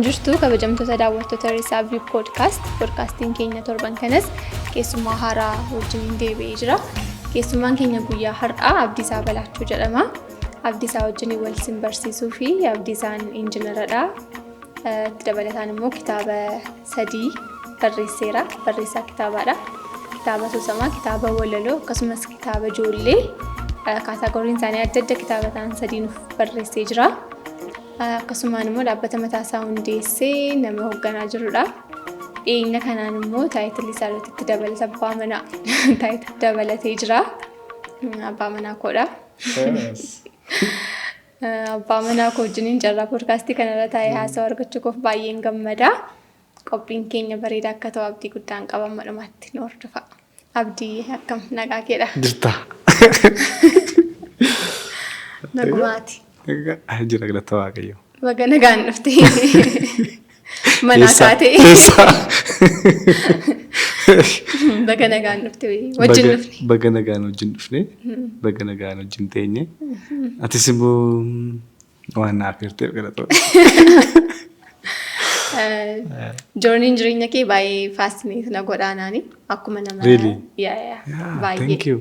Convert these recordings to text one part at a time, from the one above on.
Akkam jirtu kabajamtoota daawwattoota Risaa podcastiin keenya torban kanas keessummaa haaraa wajjin deebi'ee jira. Keessummaan keenya guyyaa har'aa Abdiisaa Balaachoo jedhama. Abdiisaa wajjin wal simbarsiisuu fi Abdiisaan injiinaradha. Dabalataan immoo kitaaba 3 barreesseera. Barreessaa kitaabaadha. Kitaaba Soosamaa, kitaaba Walaloo akkasumas kitaaba Ijoollee kaataagoriin isaanii adda adda kitaaba ta'an 3 barreessee jira. Akkasumaan immoo dhaabbata mataasaa hundeessee nama hoogganaa jirudha. Dhiyeenya kanaan immoo taayitilii isaa irratti dabalata abbaa manaa taayitilii dabalatee jira. Abbaa manaa koodha. Abbaa manaa koo wajjin carraa poodkaastii kanarra taa'ee haasawaa argachuuf baay'een gammada. Qophiin keenya bareeda akka ta'u abdii guddaan qaban madhumaatti nu hordofa. Abdii akkam nagaa keedha? Jirta. Nagumaati. Jira galata waaqayyo. Baga nagaan dhufte. Manaa kaatee. Baga nagaan dhufte wajjin dhufne. Baga nagaan wajjin dhufne. Baga nagaan wajjin teenye. Atis immoo waan naaf hirteef galata. Journey jireenya kee baay'ee fascinating na godhaanaani akkuma nama. Really? Yeah. Thank you.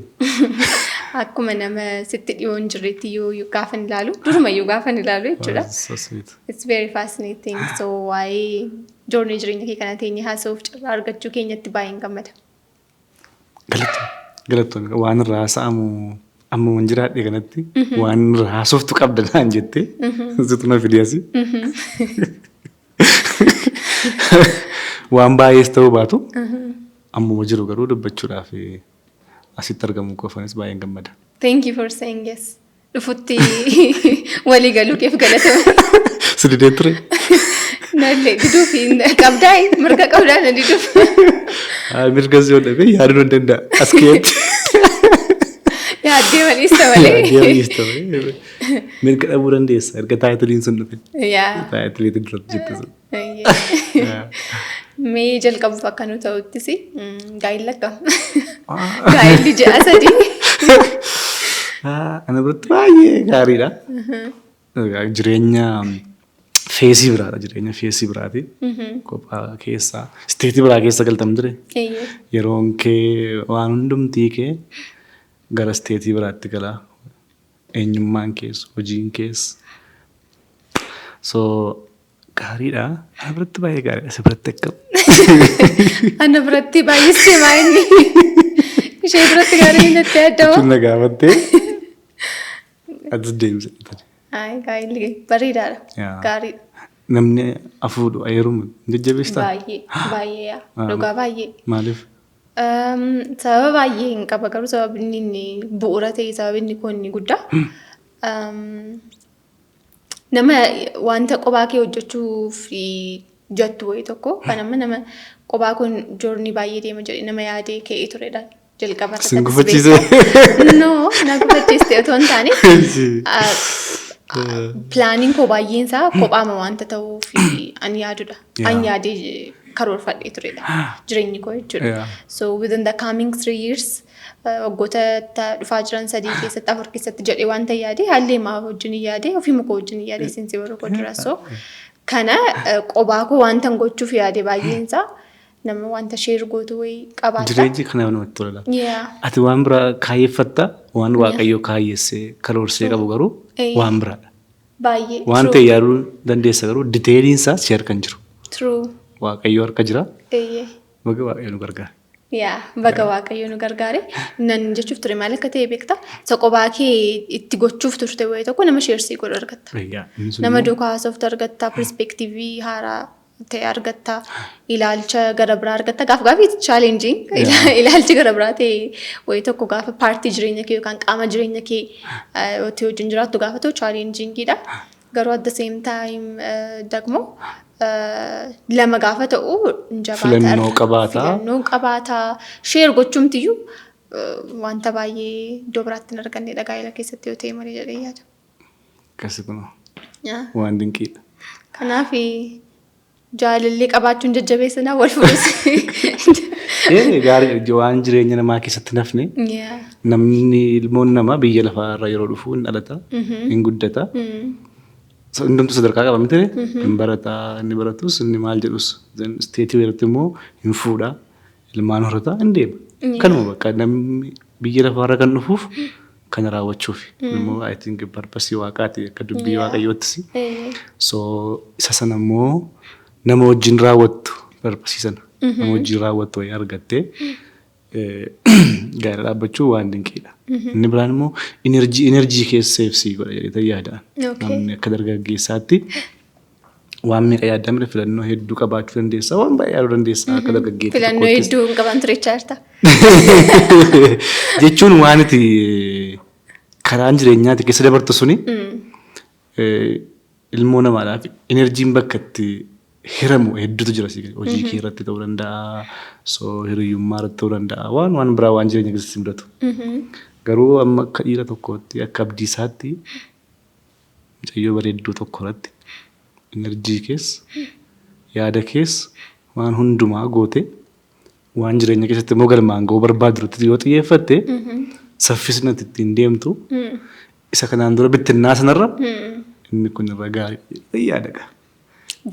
Akkuma nama sitti dhiyoon jirreetti yoo gaafan ilaalu durumayyuu gaafan ilaalu jechuudha. So sweet. It's very fascinating. So waa'ee journey jireenya kee kana teenye haasa'uuf carraa argachuu keenyatti baay'een gammada. Galatoon waan irraa haasa'amu amma waan jiraadhe kanatti waan irraa haasoftu qabda naan jettee situ na fidiyasi. Waan baay'ees ta'uu baatu ammuma jiru garuu dubbachuudhaaf asitti argamu qofanis baay'een gammada. Thank you for saying yes. Dhufutti walii galuu keef galatama. Sididee ture. Nallee giduuf qabdaa'e mirga qabdaan na diduuf. Mirga si hodhame yaaduu hin danda'a as keetti. Yaaddee maliista malee. Yaaddee maliista malee. Mirga dhabuu dandeessa erga taayitiliin sun dhufe. Taayitiliitiin duratti jette sun. Mee jalqabuuf akka nu ta'uttis gaa'ila qaba. Gaa'illi 3. Ana biratti baay'ee gaariidha. Jireenya feesii biraadha. Jireenya feesii biraati. Kophaa keessa isteetii biraa keessa galtam ture. Yeroon kee waan hundumtii kee gara isteetii biraatti gala. Eenyummaan keessa, hojiin keessa. So gaariidha. Ana biratti baay'ee gaariidha. Isa biratti akkam. Ana biratti baay'isee maayinni. Ishee biratti gaarii natti addawa. Kun na gaafattee. Atis deemsa. Gaa'illi bareedaadha. Gaariidha. Namni afuudhu heerumu jajjabeessaa? Baay'ee. Dhugaa baay'ee. Maaliif? Sababa baay'ee hin qaba garuu sababni inni bu'uura ta'e sababni kun inni guddaa. Nama wanta qophaa kee hojjechuuf jettu wayii tokko kan amma nama qophaa kun joornii baay'ee deema jedhee nama yaadee ka'ee turedha. Jalqaba irratti. Sin gufachiisee? No, na gufachiiste otoo hin taane. Pilaaniin koo baay'een isaa kophaama wanta ta'uuf ani yaadudha. Ani yaadee karoorfadhee turedha. Jireenyi koo jechuudha. So within the coming 3 years waggoota dhufaa jiran 3 keessatti 4 keessatti jedhee wanta yaadee haalli maa wajjin yaadee ofii koo wajjin yaadee sinsi warra koo jira. So kana qophaa koo wanta gochuuf yaadee baay'een isaa nama wanta sheer gootu wayii qabaata. Jireenyi kana namatti tola. Ati waan biraa kaayeffatta waan waaqayyo kaayyessee karoorsee qabu garuu waan biraadha. Baay'ee. Waan ta'e yaaduu dandeessa garuu diteeliin isaa si harka hin jiru. True. Waaqayyo harka jira. Baga waaqayyo nu gargaare. Baga waaqayyo nu gargaare. Nan jechuuf ture maal akka ta'e beektaa? Isa qophaa kee itti gochuuf turte wayii tokko nama sheersii godhu argatta. Nama duukaa haasoftu argatta. Perspektiivii haaraa ta'e argatta. Ilaalcha gara biraa argatta. Gaafa chaalenjiin ilaalchi gara biraa ta'e wayii tokko gaafa paartii jireenya kee yookaan qaama jireenya kee yoo wajjin jiraattu gaafa ta'u chaalenjiingiidha. Garuu at the same time dagmoo lama gaafa ta'u jabaata. Filannoo qabaata. Sheer gochumtiyyuu wanta baay'ee iddoo biraatti hin argannedha gaa'ila keessatti yoo ta'e malee jedhee yaada. Akkasii kun waan dinqiidha. Kanaaf jaalallee qabaachuun jajjabeessanaa wal fuudhus. Gaarii waan jireenya namaa keessatti nafne namni ilmoon namaa biyya lafaa irra yeroo dhufu hin dhalata hin guddata. hundumtu sadarkaa qaba miti hin barataa inni baratus inni maal jedhus isteetii weerratti immoo hin fuudhaa ilmaan horataa hin deema. Kanuma bakka namni biyya lafaarra kan dhufuuf kana raawwachuuf immoo I think purpose waaqaati akka dubbii waaqayyoottis. So isa sana immoo nama wajjin raawwattu purpose sana nama wajjin raawwattu wayii argattee gaa'ela dhaabbachuu waan dinqiidha. Inni biraan immoo enerjii keessa ibsii godha jedhee yaadaan. Namni akka dargaggeessaatti waan meeqa yaaddaa mire filannoo hedduu qabaachuu dandeessaa waan baay'ee yaaduu dandeessaa akka dargaggeessa. Filannoo hedduu hin qaban ture chaarta. Jechuun waan itti karaan jireenyaati keessa dabartu suni ilmoo namaadhaaf enerjiin bakka itti hiramu hedduutu jira hojii kee irratti ta'uu danda'a hiriyyummaa irratti ta'uu danda'a waan biraa waan jireenya keessatti mudatu. Garuu amma akka dhiira tokkootti akka Abdiisaatti mucayyoo bareedduu tokko irratti enerjii keessa yaada keessa waan hundumaa goote waan jireenya keessatti immoo galmaan ga'uu barbaadu irratti yoo xiyyeeffatte saffisni ittiin deemtu isa kanaan dura bittinnaa sanarra inni kun irra gaarii yaadaga.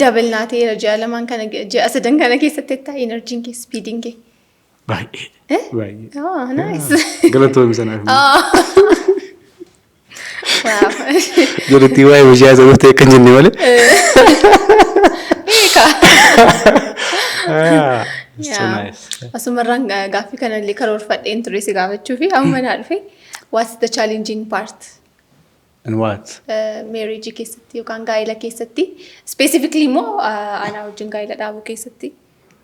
Dabalnaatee ji'a lamaan kana ji'a sadan kana keessatti ta'a enerjiin kee speediin kee. Baay'ee. Baay'ee. Oh, nice. Galatoomii sanaaf. Wow. Duratti waa'ee hojii haasawuu ta'e kan jenne malee. Eeka. So nice. Asumarraan gaaffii kanallee karoorfadheen ture si gaafachuu fi amma naa dhufe what's the challenging part? And what? Marriage keessatti yookaan gaa'ela keessatti specifically immoo anaa wajjin gaa'ela dhaabuu keessatti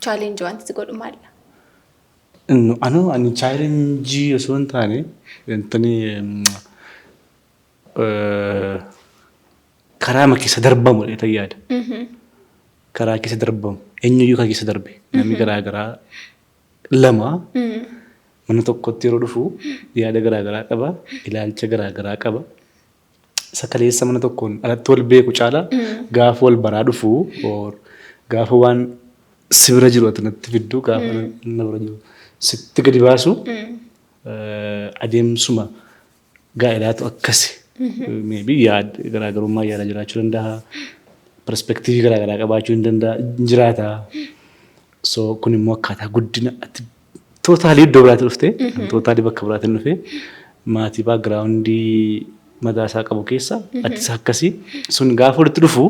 challenge wanti si godhu maalla? Ani challenge osoo hin taane wantani karaa keessa darbamu jedhee yaada. Karaa keessa darbamu eenyuyyuu kan keessa darbe namni garaagaraa lama mana tokkotti yeroo dhufu yaada garaagaraa qaba ilaalcha garaagaraa qaba. Sakaleessa mana tokkoon alatti wal beeku caalaa gaafa wal baraa dhufu gaafa waan sibira jiru atinatti fidduu gaafa na bira jiru sitti gadi baasu adeemsuma gaa'elaatu akkasi. Maybe yaada garaagarummaa yaada jiraachuu danda'a. Perspektiivii garaagaraa qabaachuu hin danda'a jiraata. So kun immoo akkaataa guddina tootaalii iddoo biraatti dhufte tootaalii bakka biraatiin dhufe maatii baagiraawundii mataa isaa qabu keessa attis akkasii sun gaafa walitti dhufu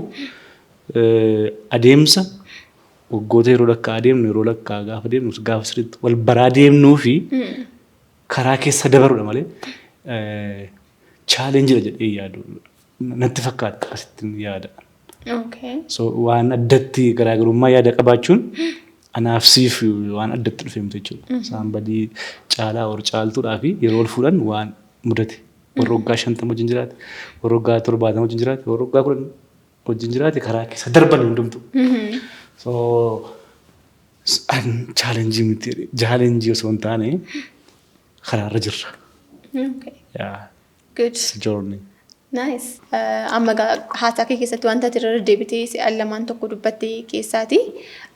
adeemsa waggoota yeroo lakkaa adeemnu yeroo lakkaa gaafa deemnu gaafa sirriitti wal baraa deemnuu fi karaa keessa dabarudha malee chaalenjiidha jedhee yaadu natti fakkaata akkasittiin yaada. So waan addatti garaagarummaa yaada qabaachuun anaaf siif waan addatti dhufeemtu jechuudha. Isaan badii caalaa or caaltuudhaa fi yeroo wal fuudhan waan mudate. Warra waggaa 50 wajjin jiraate, warra waggaa 70 wajjin jiraate, warra waggaa 10 wajjin jiraate karaa keessa darban hundumtu. So challenge miti challenge osoo hin taane karaarra jirra. Yeah. Good. Journey. Nice. Amma haasaa kee keessatti wanta ati irra deebitee si'aan lamaan tokko dubbattee keessaati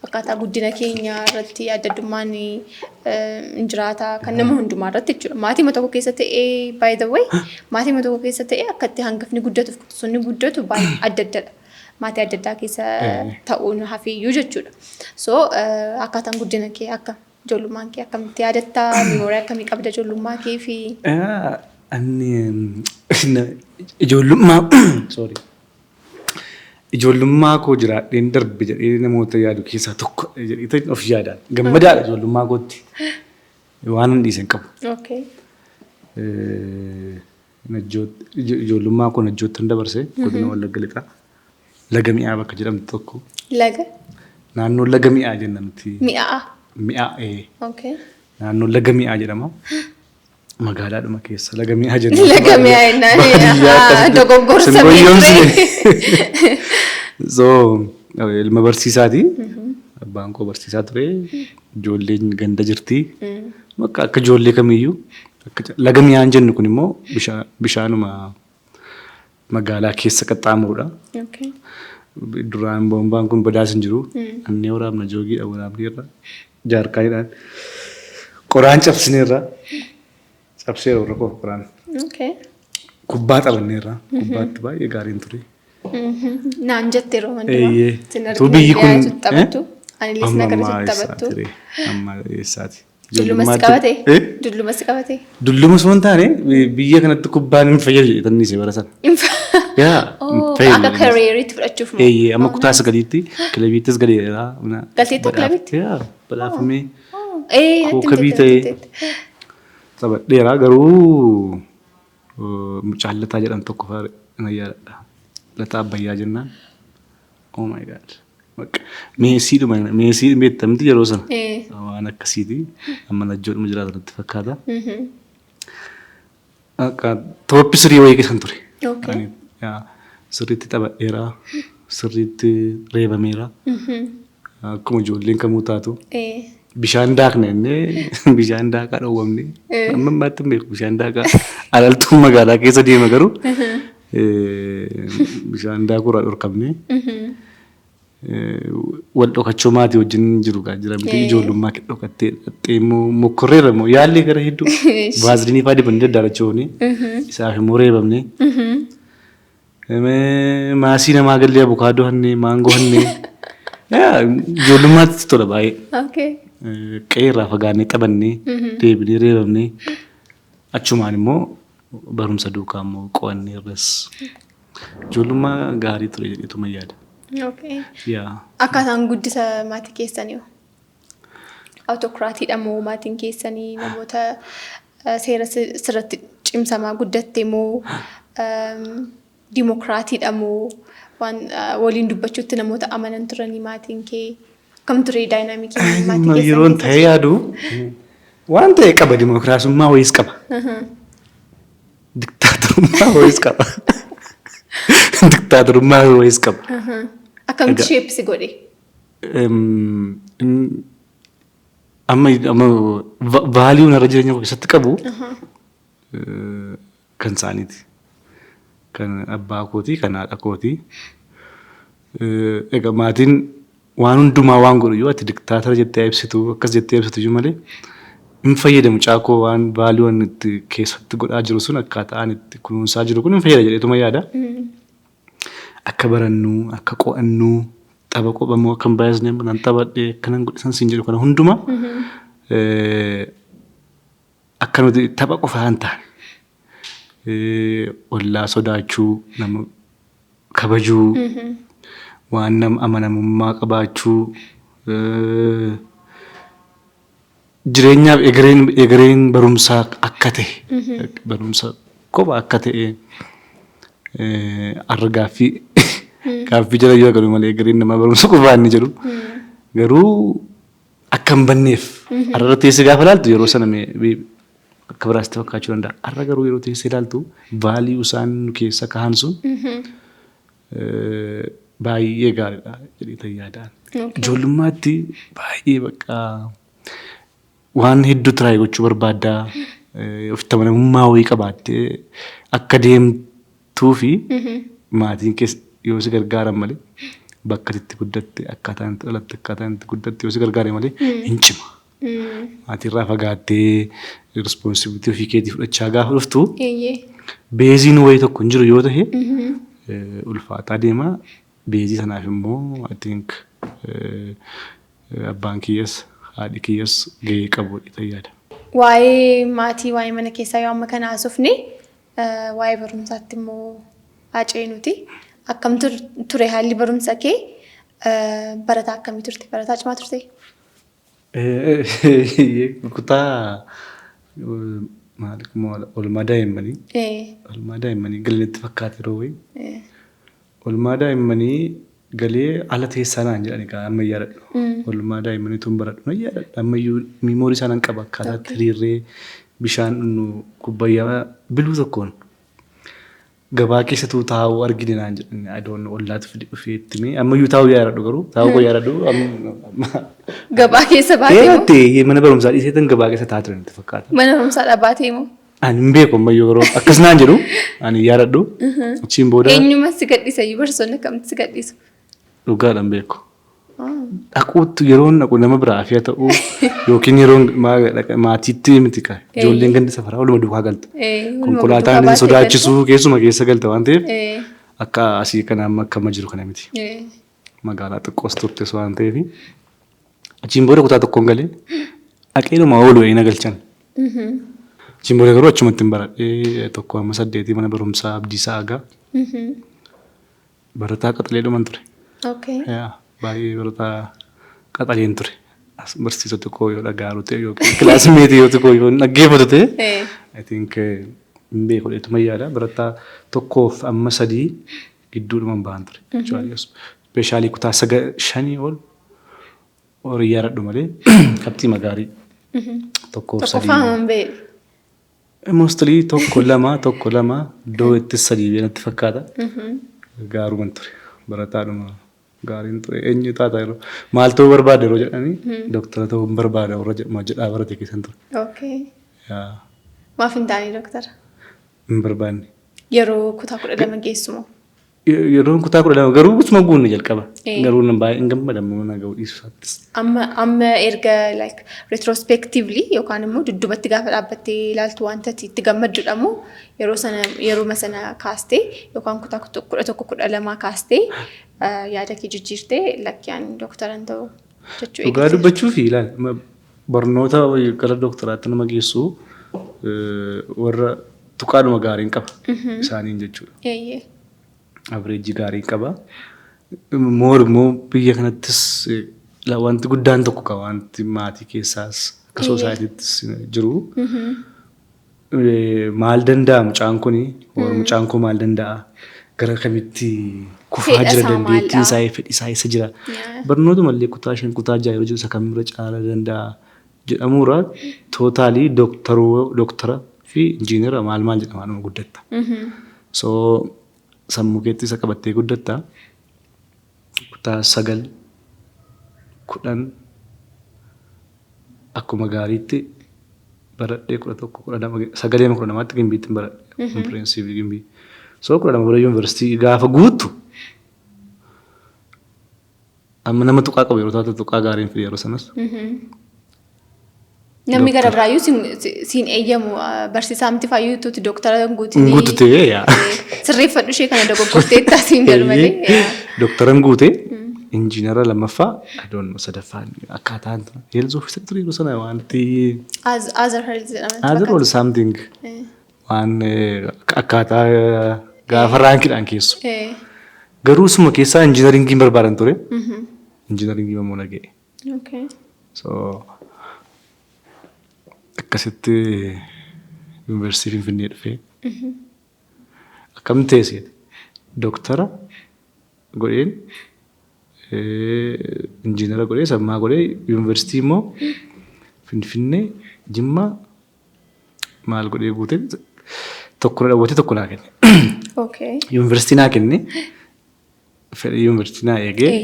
akkaataa guddina keenya irratti adda addummaan hin jiraata kan nama hundumaa irratti jechuudha. Maatii tokko keessa ta'ee by the way maatii tokko keessa ta'ee akka itti hangafni guddatuuf kutusonni guddatu baay'ee adda addadha. Maatii adda addaa keessa ta'uun hafeeyyuu jechuudha. So akkaataan guddina kee akka ijoollummaan kee akkamitti yaadattaa miimoorii akkamii qabda ijoollummaa kee fi. Ani ijoollummaa koo jiraadheen darbe jedhee namoota yaadu keessaa tokko jedhee of yaadaan gammadaadha ijoollummaa kootti waan hin dhiisen qabu. Ijoollummaa koo najjoottan dabarse godina Wallagga Lixaa laga mi'aa bakka jedhamtu tokko. Laga? Naannoo laga mi'aa jenna nuti. Mi'aa? Mi'aa naannoo laga mi'aa jedhama. Magaalaadhuma keessa laga mi'aa jenna. Laga mi'aa jennaan dogoggorsa mi'aa. So ilma barsiisaati. Abbaan koo barsiisaa ture. Ijoolleen ganda jirti. Akka ijoollee kamiyyuu laga mi'aan jennu kun immoo bishaanuma magaalaa keessa qaxxaamurudha. Duraan boombaan kun badaas hin jiru. Annee waraabna joogiidha waraabneerra jaarkaanidhaan qoraan cabsineerra. Cabseera warra koo qoraan. Kubbaa taphanneerra. Kubbaatti baay'ee gaariin ture. Naan jettee roman Eeyyee. dura. Tu biyyi kun taphattu. Ani illee sin agarsiisu taphattu. Amma eessaati? Dullumas qabatee. Dullumas qabatee. Dullumas waan taane biyya kanatti kubbaan hin fayyadu jedhanii si bara sana. Yaa Akka kariyeeriitti fudhachuuf moo? Eeyyee amma kutaa sagaliitti kilabiittis galeera. Galteettuu kilabiitti? Yaa badhaafamee Kookabii ta'ee taphadheera garuu mucaallataa jedhan tokko fa'aa na yaadadha. Lataa Abbayyaa jennaan. Oh my god. Meesii beektamti yeroo sana. Waan akkasiiti. Amma najjoodhuma jiraatu natti fakkaata. Tooppi sirii wayii keessan ture. Sirriitti taphadheera. Sirriitti reebameera. Akkuma ijoolleen kamuu taatu. Bishaan daakne innee bishaan daakaa dhowwamne. Amma ammaatti hin beeku bishaan daakaa. Alaltuun magaalaa keessa deema garuu bishaan daakuurraa dhorkamne. Wal dhokachuu maatii wajjin jiru jira miti ijoollummaa dhokattee dhattee mokkorreerra immoo yaallee gara hedduu vaaziliinii fa'aa dibannee daddaarachuuni isaaf immoo reebamne. Maasii namaa gallee abukaadoo hannee maangoo hannee ijoollummaatti tola baay'ee. Qe'eerraa fagaannee taphannee deebinee reebamnee achumaan immoo barumsa duukaa immoo qo'annee irras ijoollummaa gaarii ture jedheetuma yaada. Akkaataan guddisa maatii keessanii hoo? Awutokiraatiidha moo maatiin keessanii namoota seera sirratti cimsamaa guddatte moo dimokiraatiidha moo waliin dubbachuutti namoota amanan turanii maatiin kee? Kam ture daayinaamikii maatii keessanii? Yeroon ta'ee yaadu waan ta'e qaba dimokiraasummaa wayiis qaba. Diktaatorummaa wayiis qaba. Diktaatorummaa wayiis qaba. Akkamitti sheepsi godhe? Amma vaaliyuun irra jireenya keessatti qabu kan isaaniiti. Kan abbaa kootii, kan haadha kootii. Egaa maatiin waan hundumaa waan godhu yoo ati diktaatara jettee ibsitu akkas jettee ibsitu iyyuu malee hin fayyadamu caakoo waan vaaliyuun itti keessatti godhaa jiru sun akkaataan itti kunuunsaa jiru kun hin fayyada jedheetuma yaada. Akka barannu, akka qo'annu, tapha qophamoo akka hin baay'isne nan taphadhee akkanan godhisan siin jedhu kana hundumaa akka nuti tapha qofa hin taane ollaa sodaachuu, nama kabajuu, waan nama amanamummaa qabaachuu, jireenyaaf egereen barumsaa akka ta'e, barumsa kopha akka ta'e argaaffii gaaffii jala yoo galu malee egereen nama barumsa qofaa inni jedhu garuu akka hin banneef har'a teessee gaafa ilaaltu yeroo sana akka biraatti fakkaachuu danda'a. Har'a garuu yeroo teessee ilaaltu vaaliyuu isaan keessa kahan sun baay'ee gaariidha jedhee yaadaan. Ijoollummaatti baay'ee bakka waan hedduu tiraayii gochuu barbaaddaa ofitti amanamummaa wayii qabaattee akka deemtuu fi maatiin keessa yoo si gargaaran malee bakka itti guddatte akkaataan itti dhalatte akkaataan itti guddatte yoo si gargaare malee hin cima. Maatirraa fagaattee responsibilitii ofii keetii fudhachaa gaafa dhuftu beeziin wayii tokko hin jiru yoo ta'e ulfaataa deema. Beezii sanaaf immoo I think abbaan kiyyas haadhi kiyyas gahee qabu jedhee yaada. Waa'ee maatii waa'ee mana keessaa yoo amma kana haasofne waa'ee barumsaatti immoo haceenuti. Akkam ture haalli barumsa kee? Barataa akkamii turte? Barataa cimaa turte? Kutaa oolmaa daa'immanii. Oolmaa daa'immanii galanitti fakkaate yeroo wayii. Oolmaa daa'immanii galee ala teessaa naan jedhani amma yaadadhu. Oolmaa daa'immanii tun baradhu na yaadadha. Ammayyuu miimoorii isaa nan qaba akkaataatti hiriirree bishaan dhugnu kubbayyaa biluu tokkoon. Gabaa keessattuu taa'uu argine naan jedhani adoon ollaatu fide dhufee itti mee ammayyuu taa'uu yaadadhu garuu taa'uu koo yaadadhu. Gabaa keessa baatee moo? Mana barumsaa dhiiseetan gabaa keessa taa'aa turan itti fakkaata. Mana barumsaa baatee moo? Ani hin beeku ammayyuu garuu akkas naan jedhu ani yaadadhu. Achiin booda. Eenyuma si gadhiisa iyyuu barsoonni akkamitti si gadhiisu? Dhugaadhaan beeku. Dhaquutti yeroo dhaqu nama biraa fi haa ta'u yookiin yeroo maatiitti miti qaba. Ijoolleen ganda safaraa waluma duukaa galta. Konkolaataan inni sodaachisuu keessuma keessa galta waan ta'eef akka asii kana amma akkama jiru kana miti. Magaalaa xiqqoos turtes waan ta'eef achiin booda kutaa tokkoon galee dhaqeenuma oolu eegna galchan. Achiin booda garuu achumatti hin baradhee tokko amma 8 mana barumsaa Abdiisaa agaa. Barataa qaxalee dhuman ture. Baay'ee barataa qaxaleen ture. Barsiisota tokko yoo dhagaaru ta'e yookiin kilaasmeetii yoo tokko yoo dhaggeeffatu ta'e I think hin beeku dheetuma yaada barataa tokkoof amma 3 gidduudhuman ba'an ture. Speeshaalii kutaa 5 ol horii yaaradhu malee qabxii magaarii tokkoof 3. Tokko faaman beeku. Mostly tokko lama iddoo itti 3 beenatti fakkaata. Gaaruman ture barataadhuma. Gaariin ture eenyu taata yeroo maal ta'uu barbaade yeroo jedhanii doktara ta'uu hin barbaada warra jedhaa barate keessan ture. Maaf hin taane doktara? Hin barbaanne. Yeroo kutaa 12 geessumoo? Yeroo kutaa 12 garuu gusuma guunne jalqaba. Garuu nan baay'ee hin gammadamu na ga'u dhiisuusaattis. Amma erga like retrospectively yookaan immoo dudduubatti gaafa dhaabbattee ilaaltu wanta itti gammaddudha moo yeroo sana kaastee yookaan kutaa 11-12 kaastee yaada kee jijjiirtee lakkiyaan doktoraan ta'u jechuu eegale. Dhugaa dubbachuu fi ilaali barnoota gara doktaraatti nama geessu warra tuqaadhuma gaariin qaba isaaniin jechuudha. Average gaarii qaba. Immoo biyya kanattis wanti guddaan tokko qaba wanti maatii keessaas akka soosaayitiittis jiru. Maal danda'a mucaan kuni mucaan koo maal danda'a gara kamitti kufaa jira dandeettiin isaa fedhi isaa isa jira. Barnootuma illee kutaa 5 kutaa 6 yeroo jiru isa kamirra caala danda'a jedhamuura tootaalii doktara fi injiinera maal jedhama nama guddatta. So sammuu keetti isa qabattee guddatta. Kutaa 9 10 akkuma gaariitti baradhee 11 9 gimbiitti baradhee kompireensivii gimbii. So 12 bara yuunivarsiitii gaafa guuttu amma nama tuqaa qabu yeroo taatu tuqaa gaariin fide yeroo sanas. Namni gara biraayyuu siin eeyyamu barsiisaa miti fayyuutuuti doktara guutii. Guututee yaa. Sirreeffadhu ishee kana dogoggortee taasiin galu malee. Doktaran guutee injiinara lammaffaa adoon sadaffaan akkaataan heelzoo fi ture yeroo sana wanti. Other health jedhama. Other or something. Waan akkaataa gaafa raankiidhaan keessu. Garuu suma keessaa injiinaringiin barbaadan ture. Injiinaringii mammoo nagee. So akkasitti yuunivarsiitii Finfinnee dhufee akkam teessee doktara godheen injiinara godhee sammaa godhee yuunivarsiitii immoo Finfinnee Jimmaa maal godhee guutee tokko na dhawwatee tokko naa kenne. Yuunivarsiitii naa kenne fedhii yuunivarsiitii naa eegee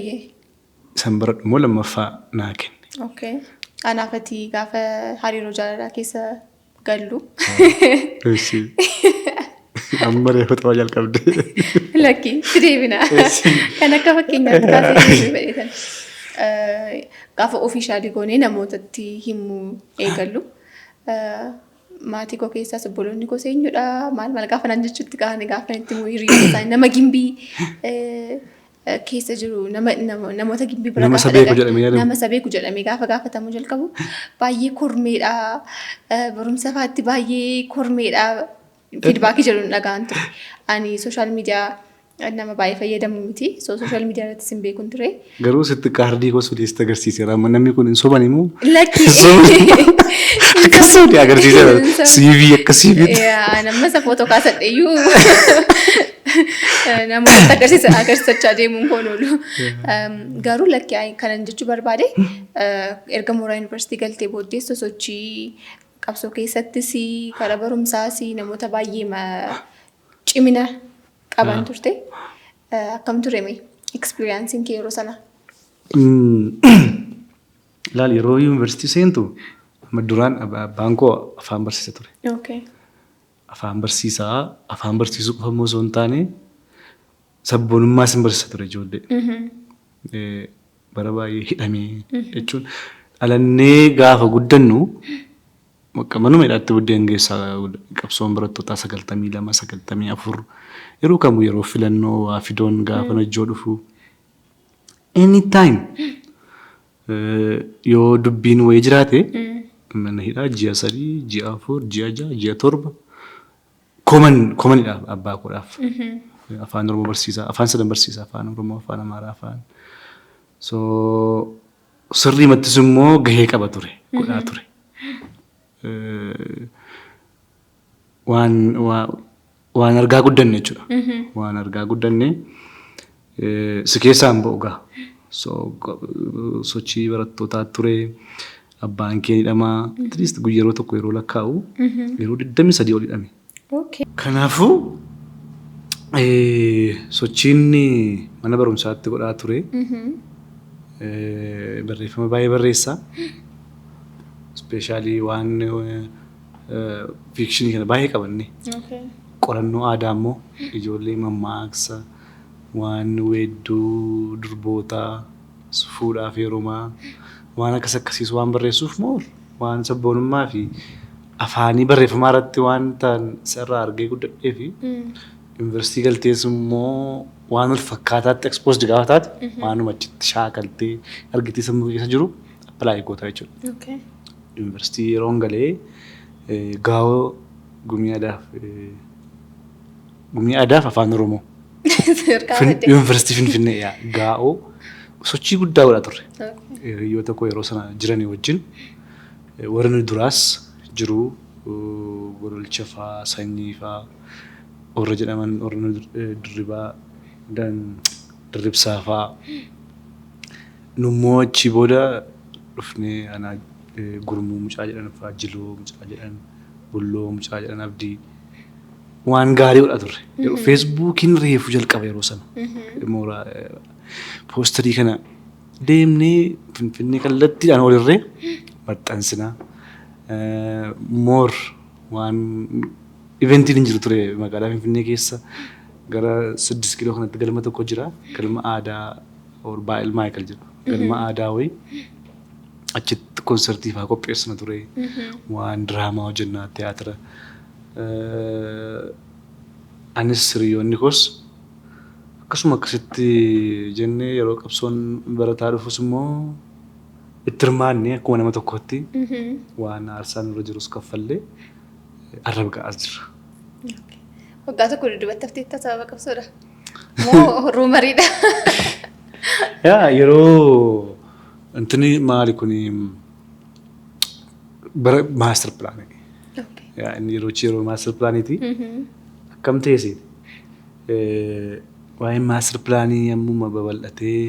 san baradhu immoo lammaffaa naa kenne. Anaafati gaafa hariiroo jaalalaa keessa gallu. Amma reefu ta'uu jalqabde. Lakki deebina. Kan akka fakkeenyaatti kaasee fedhetan. Gaafa ofiishaalii goonee namootatti himuu eegallu. Maatii koo keessaas obboloonni koo eenyudha maal gaafa naan jechuutti gaafa itti hiriiroo isaanii nama gimbii keessa jiru namoota gimbii bira nama sabeeku jedhamee nama sabeeku jedhamee gaafa gaafatamu jalqabu baay'ee kormeedha barumsa faatti baay'ee kormeedha feedbackii jedhuun dhagaan ture. Ani sooshaal miidiyaa nama baay'ee fayyadamu miti sooshaal miidiyaa irratti sin beekun ture. Garuu sitti kaardii gosa deessite agarsiiseera namni kun hin soban immoo. Lakki. Akkasuma agarsiiseera CV akka CV'tti. Nama isa footoo kaasadheeyyuu. Namoota agarsiisachaa deemuun koon oolu. Garuu lakki kanan jechuu barbaade erga mooraa yuunivarsiitii galtee booddee sosochii qabsoo keessattis karaa barumsaas namoota baay'ee cimina qaban turte. Akkam ture mee ekspiriyaansiin kee yeroo sana? Laal yeroo yuunivarsiitii seentu duraan abbaan koo afaan barsiisa ture. Afaan barsiisaa afaan barsiisuu qofa immoo osoo hin taane sabboonummaas hin barsiisa ture ijoollee. Bara baay'ee hidhamee jechuun dhalannee gaafa guddannu Bakka manuma hidhaatti buddeen geessaa qabsoon barattootaa 92 94 yeroo kamuu yeroo filannoo waa fidoon gaafa najjoo dhufu anytime yoo dubbiin wayii jiraate mana hidhaa ji'a 3 ji'a 4 ji'a 6 ji'a 7 komanidhaaf abbaa koodhaaf afaan oromoo barsiisaa afaan sadan barsiisaa afaan oromoo afaan amaaraa afaan so sirrii mattis immoo gahee qaba ture godhaa ture waan argaa guddanne jechuudha waan argaa guddanne si keessaan ba'u gaa so sochii barattootaa ture abbaan kee hidhamaa at least yeroo tokko yeroo lakkaa'u yeroo 23 ol hidhame. Kanaafuu sochiin mana barumsaatti godhaa ture barreeffama baay'ee barreessaa ispeeshaalii waan fiikshinii kana baay'ee qabanne qorannoo aadaa immoo ijoollee mammaaksa waan weedduu durbootaa fuudhaaf heerumaa waan akkas akkasiis waan barreessuuf moo waan sabboonummaa fi afaanii barreeffamaa irratti waan ta'an sarara argee guddadhee fi yuunivarsiitii galtees immoo waan wal fakkaataatti exposed gaafa taate waanuma achitti shaakaltee argitee sammuu keessa jiru appilaayi goota jechuudha. Yuunivarsiitii yeroon galee gaa'oo gumii aadaaf afaan oromoo yuunivarsiitii Finfinnee gaa'oo sochii guddaa godhaa turre. Hiriyoota koo yeroo sana jiranii wajjin warra nu duraas jiru gololcha fa'aa sanyii fa'aa warra jedhaman warra nu dirribaa dirribsaa fa'aa nummoo achii booda dhufnee anaa gurmuu mucaa jedhan fa'aa jiloo mucaa jedhan bulloo mucaa jedhan abdii waan gaarii godhaa turre. Yeroo feesbuukiin reefuu jalqaba yeroo sana mooraa poosterii kana deemnee Finfinnee kallattiidhaan olirree maxxansinaa. Moor waan eventiin hin jiru ture magaalaa Finfinnee keessa gara 6 kiiloo kanatti galma tokko jira galma aadaa Baa'el Maayikal jedhu galma aadaa wayii achitti konsertii fa'aa qopheessina ture waan diraamaa hojjennaa tiyaatira anis hiriyoonni koos akkasuma akkasitti jennee yeroo qabsoon barataa dhufus immoo itti hirmaannee akkuma nama tokkotti waan aarsaan irra jirus kaffallee arraba ga'aas jirra. Waggaa tokko dudduubatti hafteetta sababa qabsoodha. Moo ruumariidha. Yeroo intini maali kuni bara maaster pilaanii. Inni yeroo maaster pilaaniiti. Akkam ta'eesi waa'ee maaster pilaanii ammuma babal'atee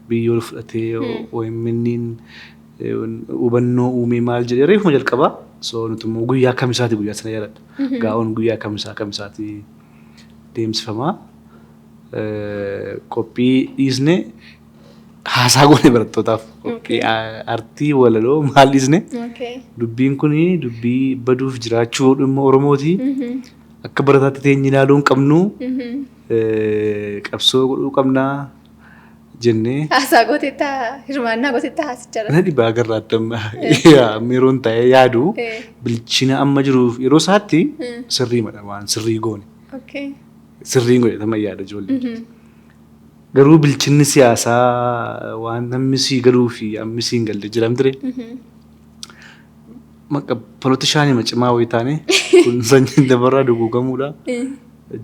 biyyoo fudhatee OMN'n hubannoo uumee maal jedhee reefuma jalqabaa so nuti immoo guyyaa kamisaati guyyaa sana yaadadha. Gaa'oon guyyaa kamisaati deemsifamaa qophii dhiisne haasaa goone barattootaaf qophii artii walaloo maal dhiisne dubbiin kuni dubbii baduuf jiraachuu dhimma Oromooti akka barataatti teenye ilaaluu hin qabnu qabsoo godhuu qabnaa jennee haasaa gooteetta hirmaannaa gooteetta haasicharra. Mana dhibaa agarraa yeroon ta'ee yaadu bilchina amma jiruuf yeroo isaatti sirrii madha waan sirrii goone. Sirriin godhe tama yaada ijoollee. Garuu bilchinni siyaasaa waan hammisii galuu fi hammisii hin galle jiram ture. Polotishaanii cimaa wayii taane kun sanyiin dabarraa duguugamuudha.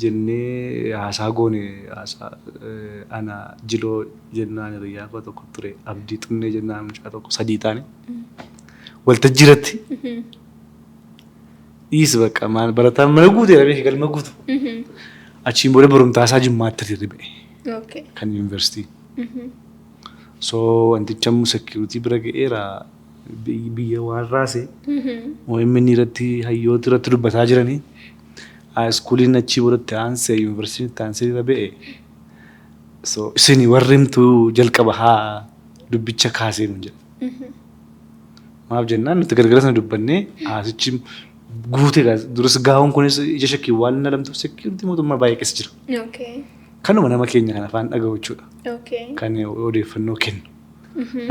Jennee haasaa goone haasaa ana jiloo jennaan hiriyaa koo tokko ture abdii xunnee jennaan mucaa tokko 3 taane waltajjii irratti dhiis bakka maal barataan mana guuteera beeki galma guutu achiin booda barumsaa isaa Jimmaatti hirribe kan yuunivarsiitii so wanticha immoo seekiriitii bira ga'eera biyya waan raase OMN irratti hayyoota irratti dubbataa jiranii iskuuliin achii boodatti aansee yuunivarsiitii aansee irra ba'e so isin warrimtu jalqaba haa dubbicha kaasee nu jedha. Maaf jennaan nuti gargara sana dubbannee haasichi guutee duras gaa'oon kunis ija shakkii waan na lamtuuf seekiriitii mootummaa baay'ee keessa jira. Kanuma nama keenya kan afaan dhaga'u jechuudha. Kan odeeffannoo kennu.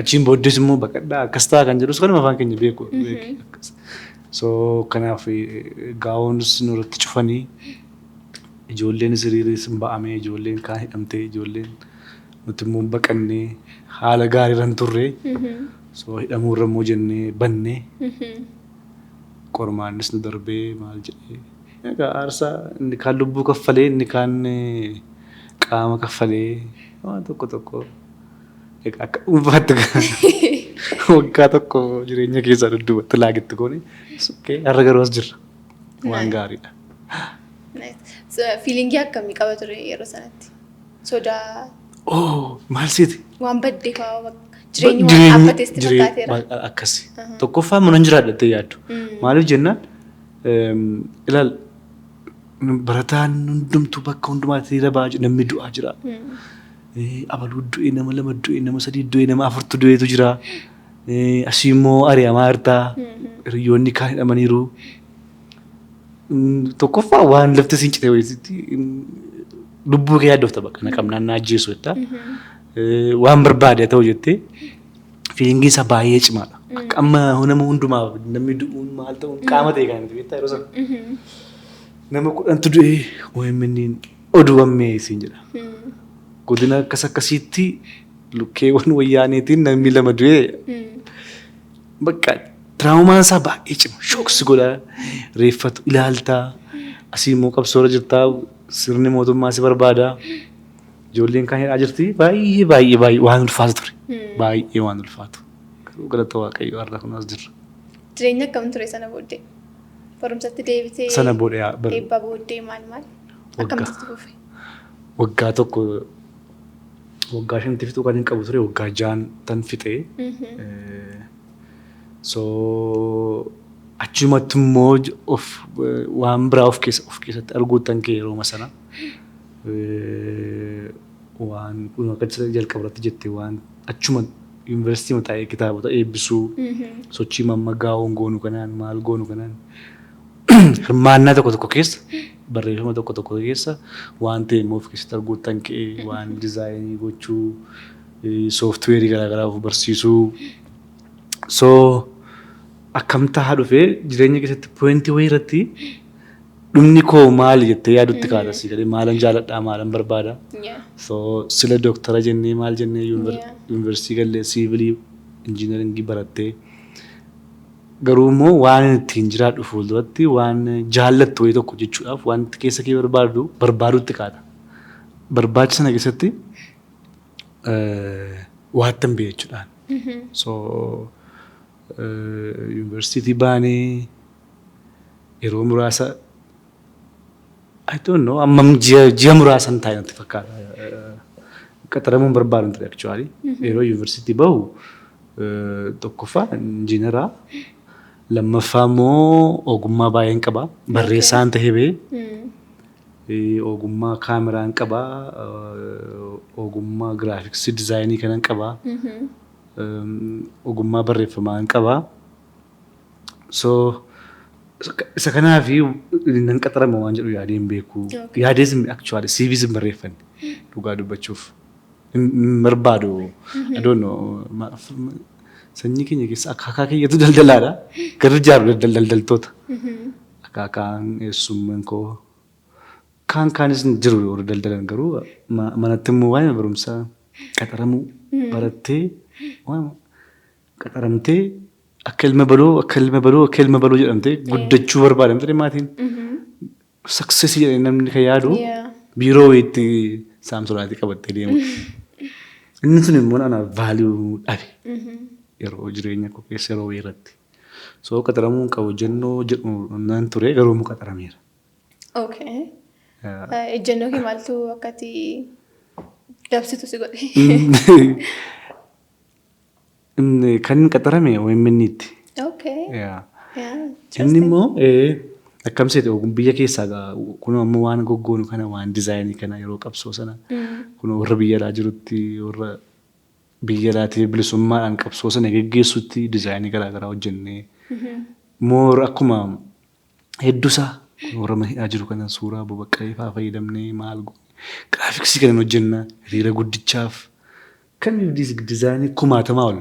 Achiin booddees immoo baqadhaa akkas ta'a kan jedhus kanuma afaan keenya beeku. So kanaaf gaa'onis nurratti cufanii ijoolleen hiriiris hin ba'amee ijoolleen kaan hidhamtee ijoolleen nuti immoo baqannee haala gaariirra hin turre. So hidhamuurra immoo jennee bannee qormaannis nu darbee maal jedhee egaa aarsaa inni kaan lubbuu kaffalee inni kaan qaama kaffalee waan tokko egaa akka dhuunfaatti waggaa tokko jireenya keessaa dudduubatti laagitti goone har'a garuu as jirra waan gaariidha. Fiilingii akkamii qaba ture yeroo sanatti? Sodaa. Maal siiti? Waan baddee fa'aa jireenyi waan dhaabbatees fakkaateera. Akkasi. Tokkoffaa mana jiraadhattee yaaddu. Maaliif jennaan ilaal barataan hundumtuu bakka hundumaatti hiriira ba'aa jira namni du'aa jira. Abaluu du'e nama 2 du'e nama 3 du'e nama 4 du'eetu jira. Asii immoo ari'amaa jirtaa. Hiriyoonni kaan hidhamaniiru. Tokkoffaa waan lafti siin cite wayiitti lubbuu kee yaaddofta bakka naqamnaan na ajjeesu jettaa. Waan barbaade ta'u jettee fiilingii isaa baay'ee cimaadha. Akka amma nama hundumaa namni du'uun maal ta'uun qaama ta'e kan beektaa yeroo sana. Nama 10tu du'e OMN oduu wammee siin jedha. Godina akkas akkasiitti lukkeewwan wayyaaneetiin namni 2 du'e bakka tiraawomaan isaa baay'ee cima. Shooksi godha reeffatu ilaaltaa asii immoo qabsoora jirtaa sirni mootummaa si barbaada. Ijoolleen kan hidhaa jirti baay'ee waan ulfaatu ture. Baay'ee waan ulfaatu. Garuu galata Waaqayyoo har'a kun as jirra. Jireenya akkam ture sana booddee? Barumsatti deebitee sana booddee eebba booddee maal akkamitti fufe? Waggaa tokko waggaa 5 fixuu kan hin qabu ture waggaa 6 tan fixee. So achumatti immoo waan biraa of keessatti arguutan kee yeroo sana waan akka jalqabarratti jettee waan achuma yuunivarsiitii mataa'ee kitaabota eebbisuu sochii gaa'oon goonu kanaan maal goonu kanaan hirmaannaa tokko keessa barreeffama tokko keessa waan ta'e immoo of keessatti arguutan kee waan dizaayinii gochuu sooftiweerii garaagaraa of barsiisuu. So akkam ta'aa dhufee jireenya keessatti poointii wayii irratti dhumni koo maali jettee yaadutti kaatasi jedhee maalan jaaladhaa maalan barbaada. So sila dooktara jennee maal jennee yuunivarsiitii gallee siivilii injiinaringii barattee garuu immoo waan ittiin jiraadhu fuulduratti waan jaallattu wayii tokko jechuudhaaf wanti keessa kee barbaadutti kaata. Barbaacha sana keessatti waattan bee jechuudhaan. So yuunivarsiitii baanee yeroo muraasa I don't know ammam ji'a muraasan taa'e natti fakkaata. Qaxaramuun barbaadan ture actually. Yeroo yuunivarsiitii bahu tokkoffaa injiinaraa lammaffaa immoo ogummaa baay'een qaba. Barreessaan ta'ee bee ogummaa kaameraan qaba. Ogummaa giraafiksii dizaayinii kanan qaba. Ogummaa barreeffamaan qaba. So isa kanaaf nan qaxarama waan jedhu yaadeen beeku. Yaadees actually CVs hin barreeffanne dhugaa dubbachuuf. Hin barbaadu. I don't know. Sanyii keenya keessa akkaakaa keeyyatu daldalaadha. Garri jaaru daldaltoota. Akkaakaan eessummaan koo. Kaanis jiru yeroo daldalan garuu manatti immoo waa'ee barumsaa qaxaramuu barattee qaxaramtee akka ilma baloo jedhamtee guddachuu barbaadamte maatiin saksesii jedhee namni kan yaadu biiroo wayiitti saamsonaatti qabattee deemu. Inni sun immoo ana vaaliyuu dhabe yeroo jireenya koo keessa yeroo irratti. So qaxaramuun qabu jennoo jedhu nan ture garuu immoo qaxarameera. Okay. Ejjennoo kee maaltu akkati dabsitu si godhe? Kan qaxarame OMN'tti. Okay. Inni immoo akkamseeti biyya keessaa kun ammoo waan goggoonu kana waan dizaayinii kana yeroo qabsoo sana kun warra biyya alaa jirutti warra biyya alaatiif bilisummaadhaan qabsoo sana geggeessutti dizaayinii garaagaraa hojjennee moor akkuma hedduusaa warra hidhaa jiru kana suuraa bobaqqalee fa'aa fayyadamnee maal giraafiksii kana hojjennaa hiriira guddichaaf kan dizaayinii 1000 ol.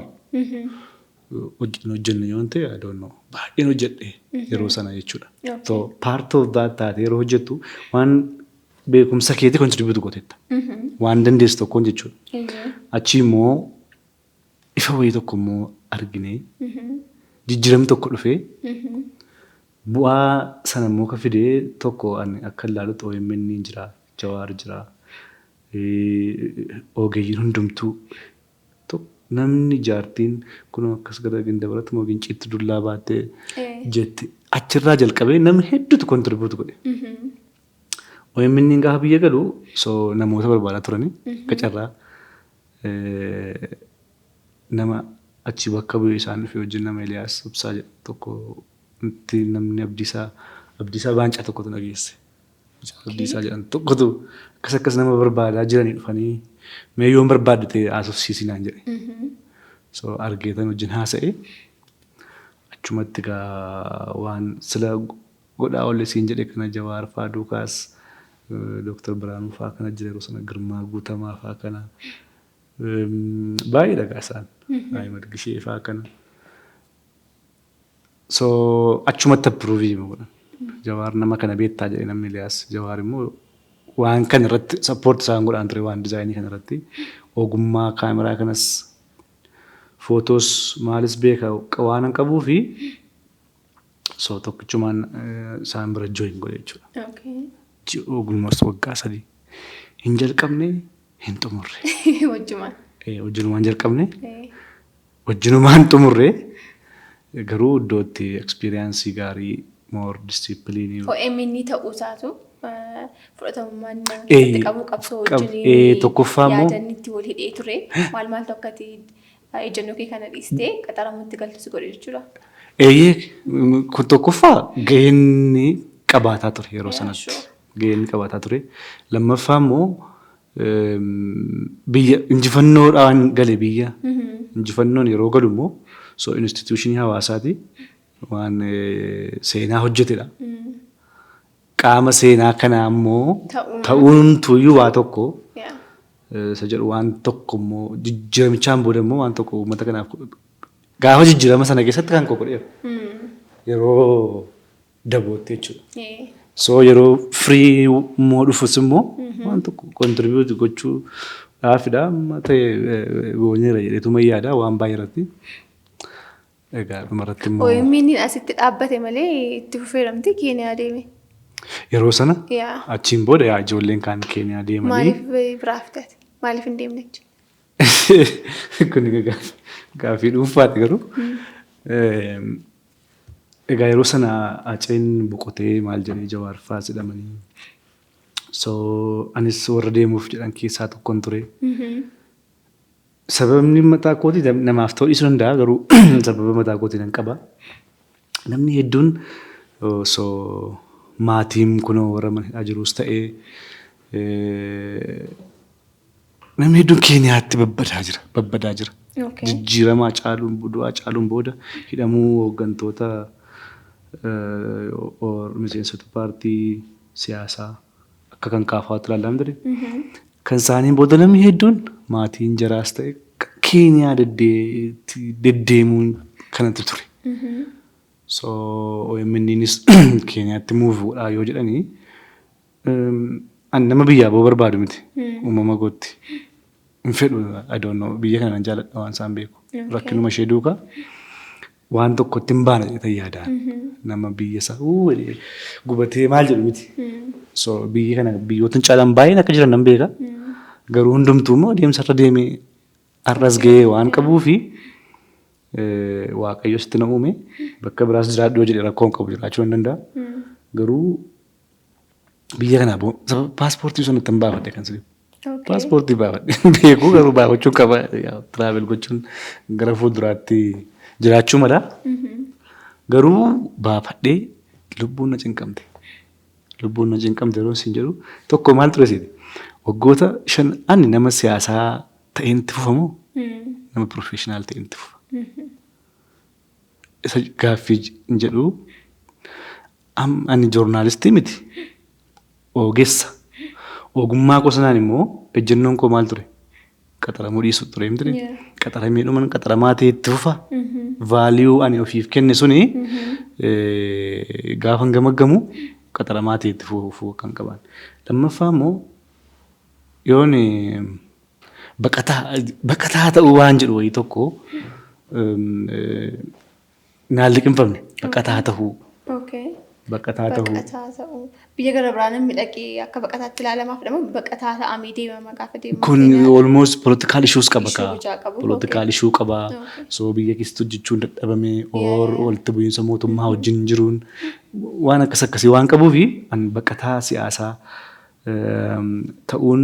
hojjennu yoo ta'e I don't know baay'een hojjedhe yeroo sana jechuudha. So part of that taate yeroo hojjettu waan beekumsa keetii contribute gootetta. Waan dandeessu tokkoon jechuudha. Achi immoo ifa wayii tokko immoo arginee jijjiiramni tokko dhufee bu'aa sana immoo ka fidee tokko ani akka ilaalutti OMN jira, Jawaar jira, ogeeyyiin hundumtuu namni jaartiin kun akkas gara ginda baratti moo ginciitti dullaa baattee jetti achirraa jalqabee namni hedduutu contribute godhe. OMN gaafa biyya galu so namoota barbaadaa turani qacarraa nama achi bakka bu'ee isaan dhufee wajjin nama Eliyaas Ibsaa jedhu tokko namni Abdiisaa baancaa tokkotu nageesse. Abdiisaa jedhan tokkotu akkas nama barbaadaa jiranii dhufanii mee yoon barbaadde ta'e haasofsiisinaan jedhe. So argeetan wajjin haasa'e achumatti gaa waan sila godhaa olle siin jedhe kana Jawaar fa'aa duukaas Dr. Biraanuu fa'aa kana jira yeroo sana Girmaa Guutamaa fa'aa kana baay'ee dhagaa isaan Ahimad Gishee fa'aa kana. So achumatti approve godhan. Jawaar nama kana beektaa jedhe namni Eliyaas Jawaar immoo waan kana irratti support isaan godhaan ture waan dizaayinii kana irratti ogummaa kaameraa kanas footoos maalis beeka waan hin qabuu fi so tokkichumaan isaan bira join godhe jechuudha. Ogummaas waggaa 3 hin jalqabne hin xumurre. Wajjinumaan jalqabne wajjinumaan xumurre garuu iddootti experience gaarii more discipline. OMN ta'uu isaatu fudhatamummaan itti qabu qabsoo wajjin tokkoffaa immoo yaadanni itti wal hidhee ture maal tokkotti ejjennoo kee kana dhiistee qaxaramutti galtus godhe jechuudha. Kun tokkoffaa gaheenni qabaataa ture yeroo sanatti. Gaheenni qabaataa ture. Lammaffaa immoo biyya injifannoodhaan gale biyya. Injifannoon yeroo galu immoo so institutionii hawaasaati waan seenaa hojjetedha. Qaama seenaa kanaa immoo ta'uuntuyyuu waa tokko isa jedhu waan tokko immoo jijjiiramichaan booda immoo waan tokko uummata kanaaf gaafa jijjiirama sana keessatti kan qoqqoodheef yeroo dabootti jechuudha. So yeroo free immoo dhufus immoo waan tokko contribute gochuudhaafidha amma ta'e goonyeera jedheetuma yaada waan baay'ee irratti. Egaa dhumarratti immoo OMN asitti dhaabbate malee itti fufeeramti Keeniyaa deeme. Yeroo sana achiin booda ijoolleen kaan Keeniyaa deemanii. Maaliif biraaftate? Maaliif hin deemne jechuudha? Kun gaaffii dhuunfaati garuu. Egaa yeroo sana Aceen boqotee maal jedhee Jawaar fa'aa jedhamanii. So anis warra deemuuf jedhan keessaa tokkon ture. Sababni mataa kootii namaaf ta'uu dhiisuu danda'a garuu sababa mataa kootii nan qaba. Namni hedduun so maatiin kunoo warra mana jirus ta'ee namni hedduun Keeniyaatti babbadaa jira. Jijjiiramaa caaluun booda hidhamuu hooggantoota miseensota paartii siyaasaa akka kan kaafaatti ilaallamu ture. Kan isaaniin booda namni hedduun maatiin jaraas ta'e Keeniyaa deddeemuun kanatti ture. So OMN'nis Keeniyaatti move godhaa yoo jedhanii ani nama biyyaa boo barbaadu miti uumama gootti. Hin fedhu I don't know biyya kana nan jaalladha waan isaan beeku. Rakkinuma ishee duukaa waan tokkotti hin baana jedhee yaadaan nama biyya isaa gubatee maal jedhu miti. So biyya kana biyyoota caalan baay'een akka jiran nan beeka. Garuu hundumtuu immoo deemsarra deemee arras gahee waan qabuu fi Waaqayyo sitti na uume bakka biraas jiraadhu yoo jedhe rakkoon qabu jiraachuu hin danda'a. Garuu biyya kana paaspoortii sun ittiin baafadhe kan sirrii. Paaspoortii baafadhe beekuu garuu baafachuu qaba tiraavel gochuun gara fuulduraatti jiraachuu mala. Garuu baafadhee lubbuun na cinqamte. Lubbuun na cinqamte yeroo isin jedhu tokko maal ture seeti? Waggoota 5 ani nama siyaasaa ta'een itti fufamu nama professional ta'een itti fufa. Isa gaaffii hin jedhu ani joornaalistii miti ogeessa. Ogummaa qosanaan immoo ejjennoon koo maal ture? Qaxaramuu dhiisu ture miti. qaxaramee dhuman qaxaramaa ta'e itti fufa. Vaaliyuu ani ofiif kenne suni gaafa gamaggamu qaxaramaa ta'e itti fufuu kan qaban. Lammaffaa immoo yoon baqataa ta'uu waan jedhu wayii tokko naan liqinfamne baqataa ta'uu. Baqataa ta'uu. Biyya gara biraan miidhagee akka baqataatti ilaalamaaf jedhamu baqataa ta'amee deemama gaafa deemu. Kun almost political issues qaba political issue qaba. So biyya keessatti hojjechuun dadhabamee walitti bu'iinsa mootummaa wajjin jiruun waan akkasii waan qabuufi baqataa siyaasaa ta'uun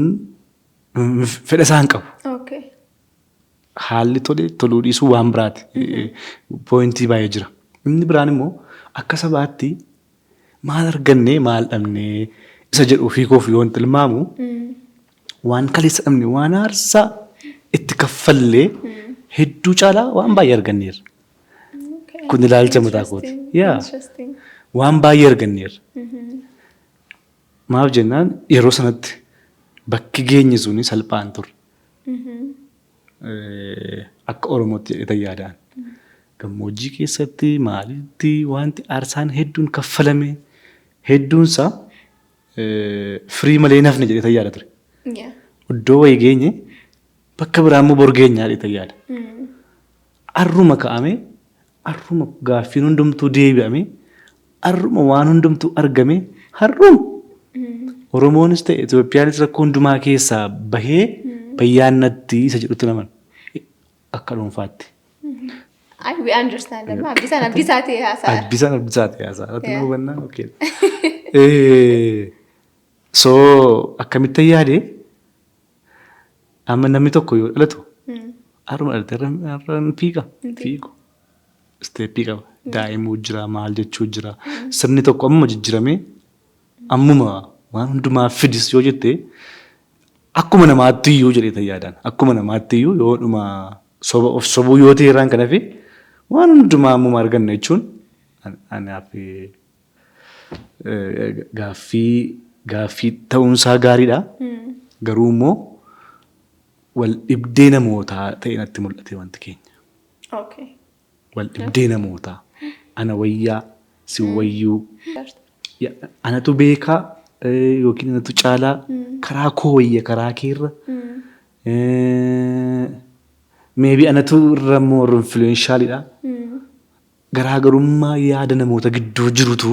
fedha isaa hin qabu. Haalli toluu dhiisuu waan biraati. Poointii baay'ee jira. Inni biraan immoo akka sabaatti maal argannee maal dhabnee isa jedhu ofii koof yoon tilmaamu waan kaleessa dhabne waan aarsaa itti kaffallee hedduu caalaa waan baay'ee arganneerra. Kun ilaalcha mataa kooti. Waan baay'ee arganneerra. Maaf jennaan yeroo sanatti bakki geenye suni salphaan turre. Akka Oromootti jedhee yaadaan. Gammoojjii keessatti maalitti wanti aarsaan hedduun kaffalame hedduunsaa firii malee nafne jedhee yaada ture. Iddoo wayii geenye bakka biraa immoo bor geenyaa jedhee yaada. Arruma ka'ame arruma gaaffiin hundumtuu deebi'ame arruma waan hundumtuu argame har'uma. Oromoonis ta'e Itoophiyaanis rakkoo hundumaa keessaa bahee bayyaannatti isa jedhutti naman akka dhuunfaatti. We understand. Abdiisaa ta'e haasa'a. Abdiisaa ta'e haasa'a. Ati nu hubannaa? Okay. So akkamitti yaade amma namni tokko yoo dhalatu haruma dhalatee fiigu. Isteeppii qaba. Daa'imuu jira maal jechuu jira. Sirni tokko amma jijjiiramee ammuma waan hundumaa fidis yoo jette akkuma namaatti iyyuu jedhee yaadaan. Akkuma namaatti iyyuu yoo dhuma of sobuu yoo ta'e irraan kana fi waan hundumaa ammuma arganna jechuun anaaf gaaffii ta'uunsaa gaariidha. Garuu immoo wal dhibdee namootaa ta'e natti mul'ate wanti keenya. Wal dhibdee namootaa ana wayyaa si wayyuu anatu beekaa yookiin anatu caalaa karaa koo wayya karaa keerra. Maybe anatu irra more influentialidha. Garaagarummaa yaada namoota gidduu jirutu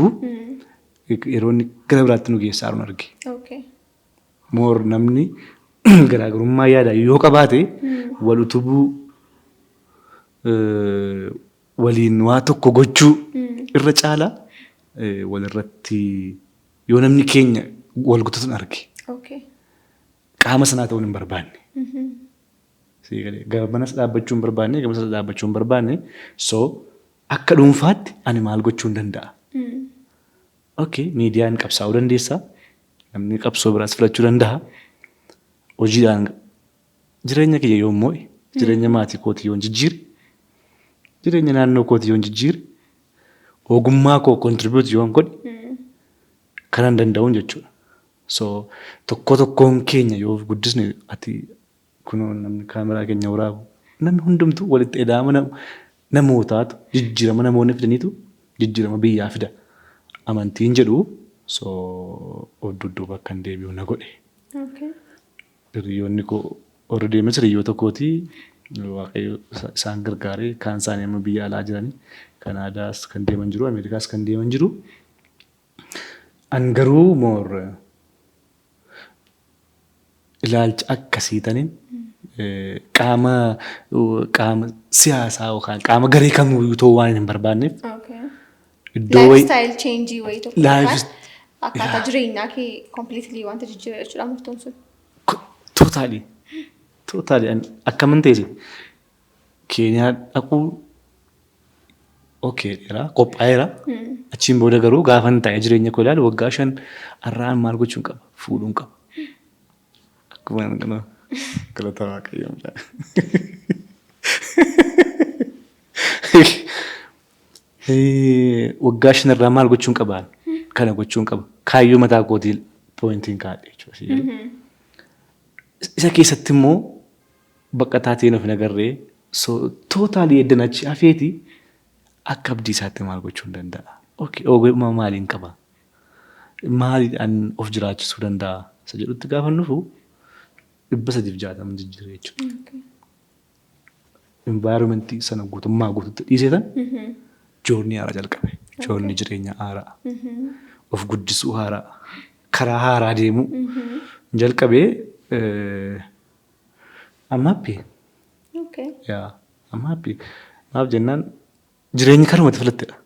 yeroo inni gara biraatti nu geessaa jiru arge. More namni garaagarummaa yaada yoo qabaate wal utubuu waliin waa tokko gochuu irra caalaa walirratti yoo namni keenya wal guutuun arge. Qaama sanaa ta'uun hin barbaanne. Gabanas dhaabbachuun barbaanne gabanas dhaabbachuun barbaanne so akka dhuunfaatti ani maal gochuun danda'a. Miidiyaan qabsaa'uu dandeessaa. Namni qabsoo biraas filachuu danda'a. Hojiidhaan jireenya kiyya yoo moo'e jireenya maatii kootii yoon jijjiire jireenya naannoo kootii yoon jijjiire ogummaa koo kontribuut yoon godhe kanan danda'uun jechuudha. So tokkoon keenya yoo guddisne ati kunoo namni kaameraa keenya waraabu namni hundumtuu walitti edaama namootaatu jijjiirama namoonni fidaniitu jijjiirama biyyaa fida. Amantiin jedhu so dudduuba kan deebi'u na godhe. Hiriyoonni koo warri deemes hiriyoota kootii waaqayyo isaan gargaaree kaan isaanii amma biyya alaa jiranii Kanaadaas kan deeman jiru Ameerikaas kan deeman jiru. An garuu more ilaalcha akkasiitaniin qaama siyaasaa yookaan qaama garee kamiyyuu ta'uu waan hin barbaanneef. Lifestyle change wayii tokko akkaataa jireenyaa kee completely wanta jijjiirra jechuudha murtoon sun. Totally akkamin ta'e Keenyaa dhaquu qophaa'eera. Achiin booda garuu gaafan ta'e jireenya koo ilaalu waggaa 5 har'aan maal gochuun qaba fuudhuun qaba. Akkuma kana galata waaqayyoon. Waggaa 5 irraa maal gochuun qaba kana gochuun qaba. Kaayyoo mataa kootii poointiin kaa'adhe jechuudha. Isa keessatti immoo baqataa ta'een of nagarree So tootaalii eddan achi hafeeti akka Abdiisaatti maal gochuu hin danda'a? Ogummaa maaliin qaba? Maaliidhaan of jiraachisuu danda'a? Isa jedhutti gaafa nufu 360 jijjiiree jechuudha. Environmentii sana guutummaa guututti dhiiseetan joornii haaraa jalqabe. Joornii jireenya haaraa. Of guddisuu haaraa. Karaa haaraa deemuu jalqabee I'm happy. I'm happy. Maaf jennaan jireenyi karumatti filattedha.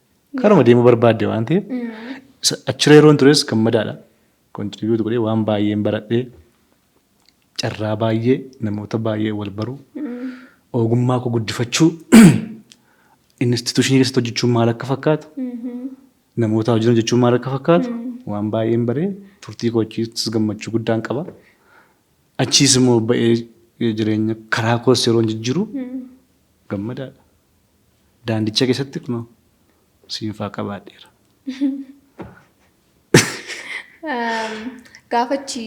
Karuma deemuu barbaadde waan ta'eef achirra yeroon tures gammadaadha. Kontiribiyuutu godhee waan baay'een baradhee carraa baay'ee namoota baay'ee wal baruu ogummaa koo guddifachuu instituushinii keessatti hojjechuun maal akka fakkaatu namoota wajjin hojjechuun maal akka fakkaatu waan baay'een baree turtii koo achiis gammachuu guddaan qaba. Achiis immoo ba'ee jireenya karaa koos yeroo jijjiiru gammadaadha. Daandicha keessatti kunoo siinfaa qabaadheera. Gaafachi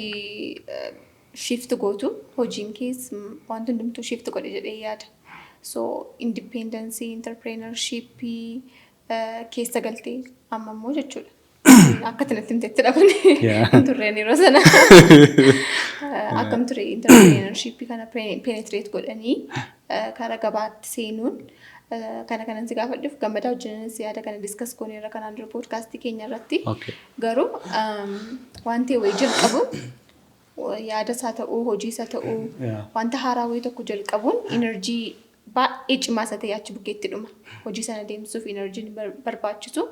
shift gootu hojiin keessa wanti hundumtuu shift godhe jedhee yaada. So independence, entrepreneurship keessa galtee amma immoo jechuudha. Akka kanatti himteetti dhabne hin turreen yeroo sana. Akkam ture entrepreneurship kana penetrate godhanii karaa gabaatti seenuun kana kanan si gaafadhuuf gammadaa wajjinis yaada kana discuss goone irra kanaan dura podcast keenya irratti garuu wanti wayii jalqabu yaada isaa ta'uu hojii isaa ta'uu wanta haaraa wayii tokko jalqabuun energy baay'ee cimaa isa ta'e achi bukkeetti dhuma. Hojii sana deemsuuf energy barbaachisu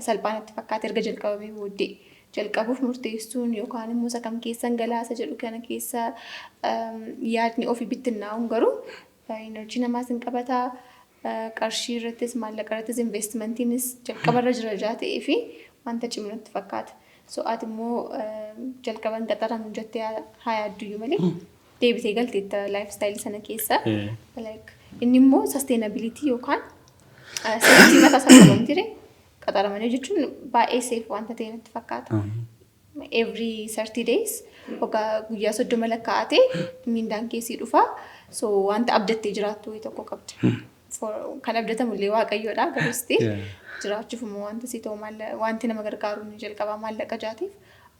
salphaanatti fakkaata erga jalqabamee booddee jalqabuuf murteessuun yookaan immoo isa kam keessan galaasa jedhu kana keessa yaadni ofii bittinnaa'uun garuu energy namaas hin qabataa. Qarshii irrattis maallaqa irrattis investmentiinis jalqabarra jira ta'ee fi wanta cimnatti fakkaata. So ati immoo jalqaban qaxaramu jettee haa yaadduyyuu malee deebitee galteetta lifestyle sana keessa. Inni immoo sustainability yookaan safety mataa isaa qabamti qaxaramanii jechuun baay'ee safe wanta ta'e natti fakkaata. Every 30 days guyyaa 30 lakkaa'atee miindaan keessii dhufa. So wanta abdattee jiraattu tokko qabdi. Kan abdatamullee waaqayyoodha garuusti jiraachuuf immoo wanta si ta'u wanti nama gargaaru ni jalqabaa maallaqa jaatiif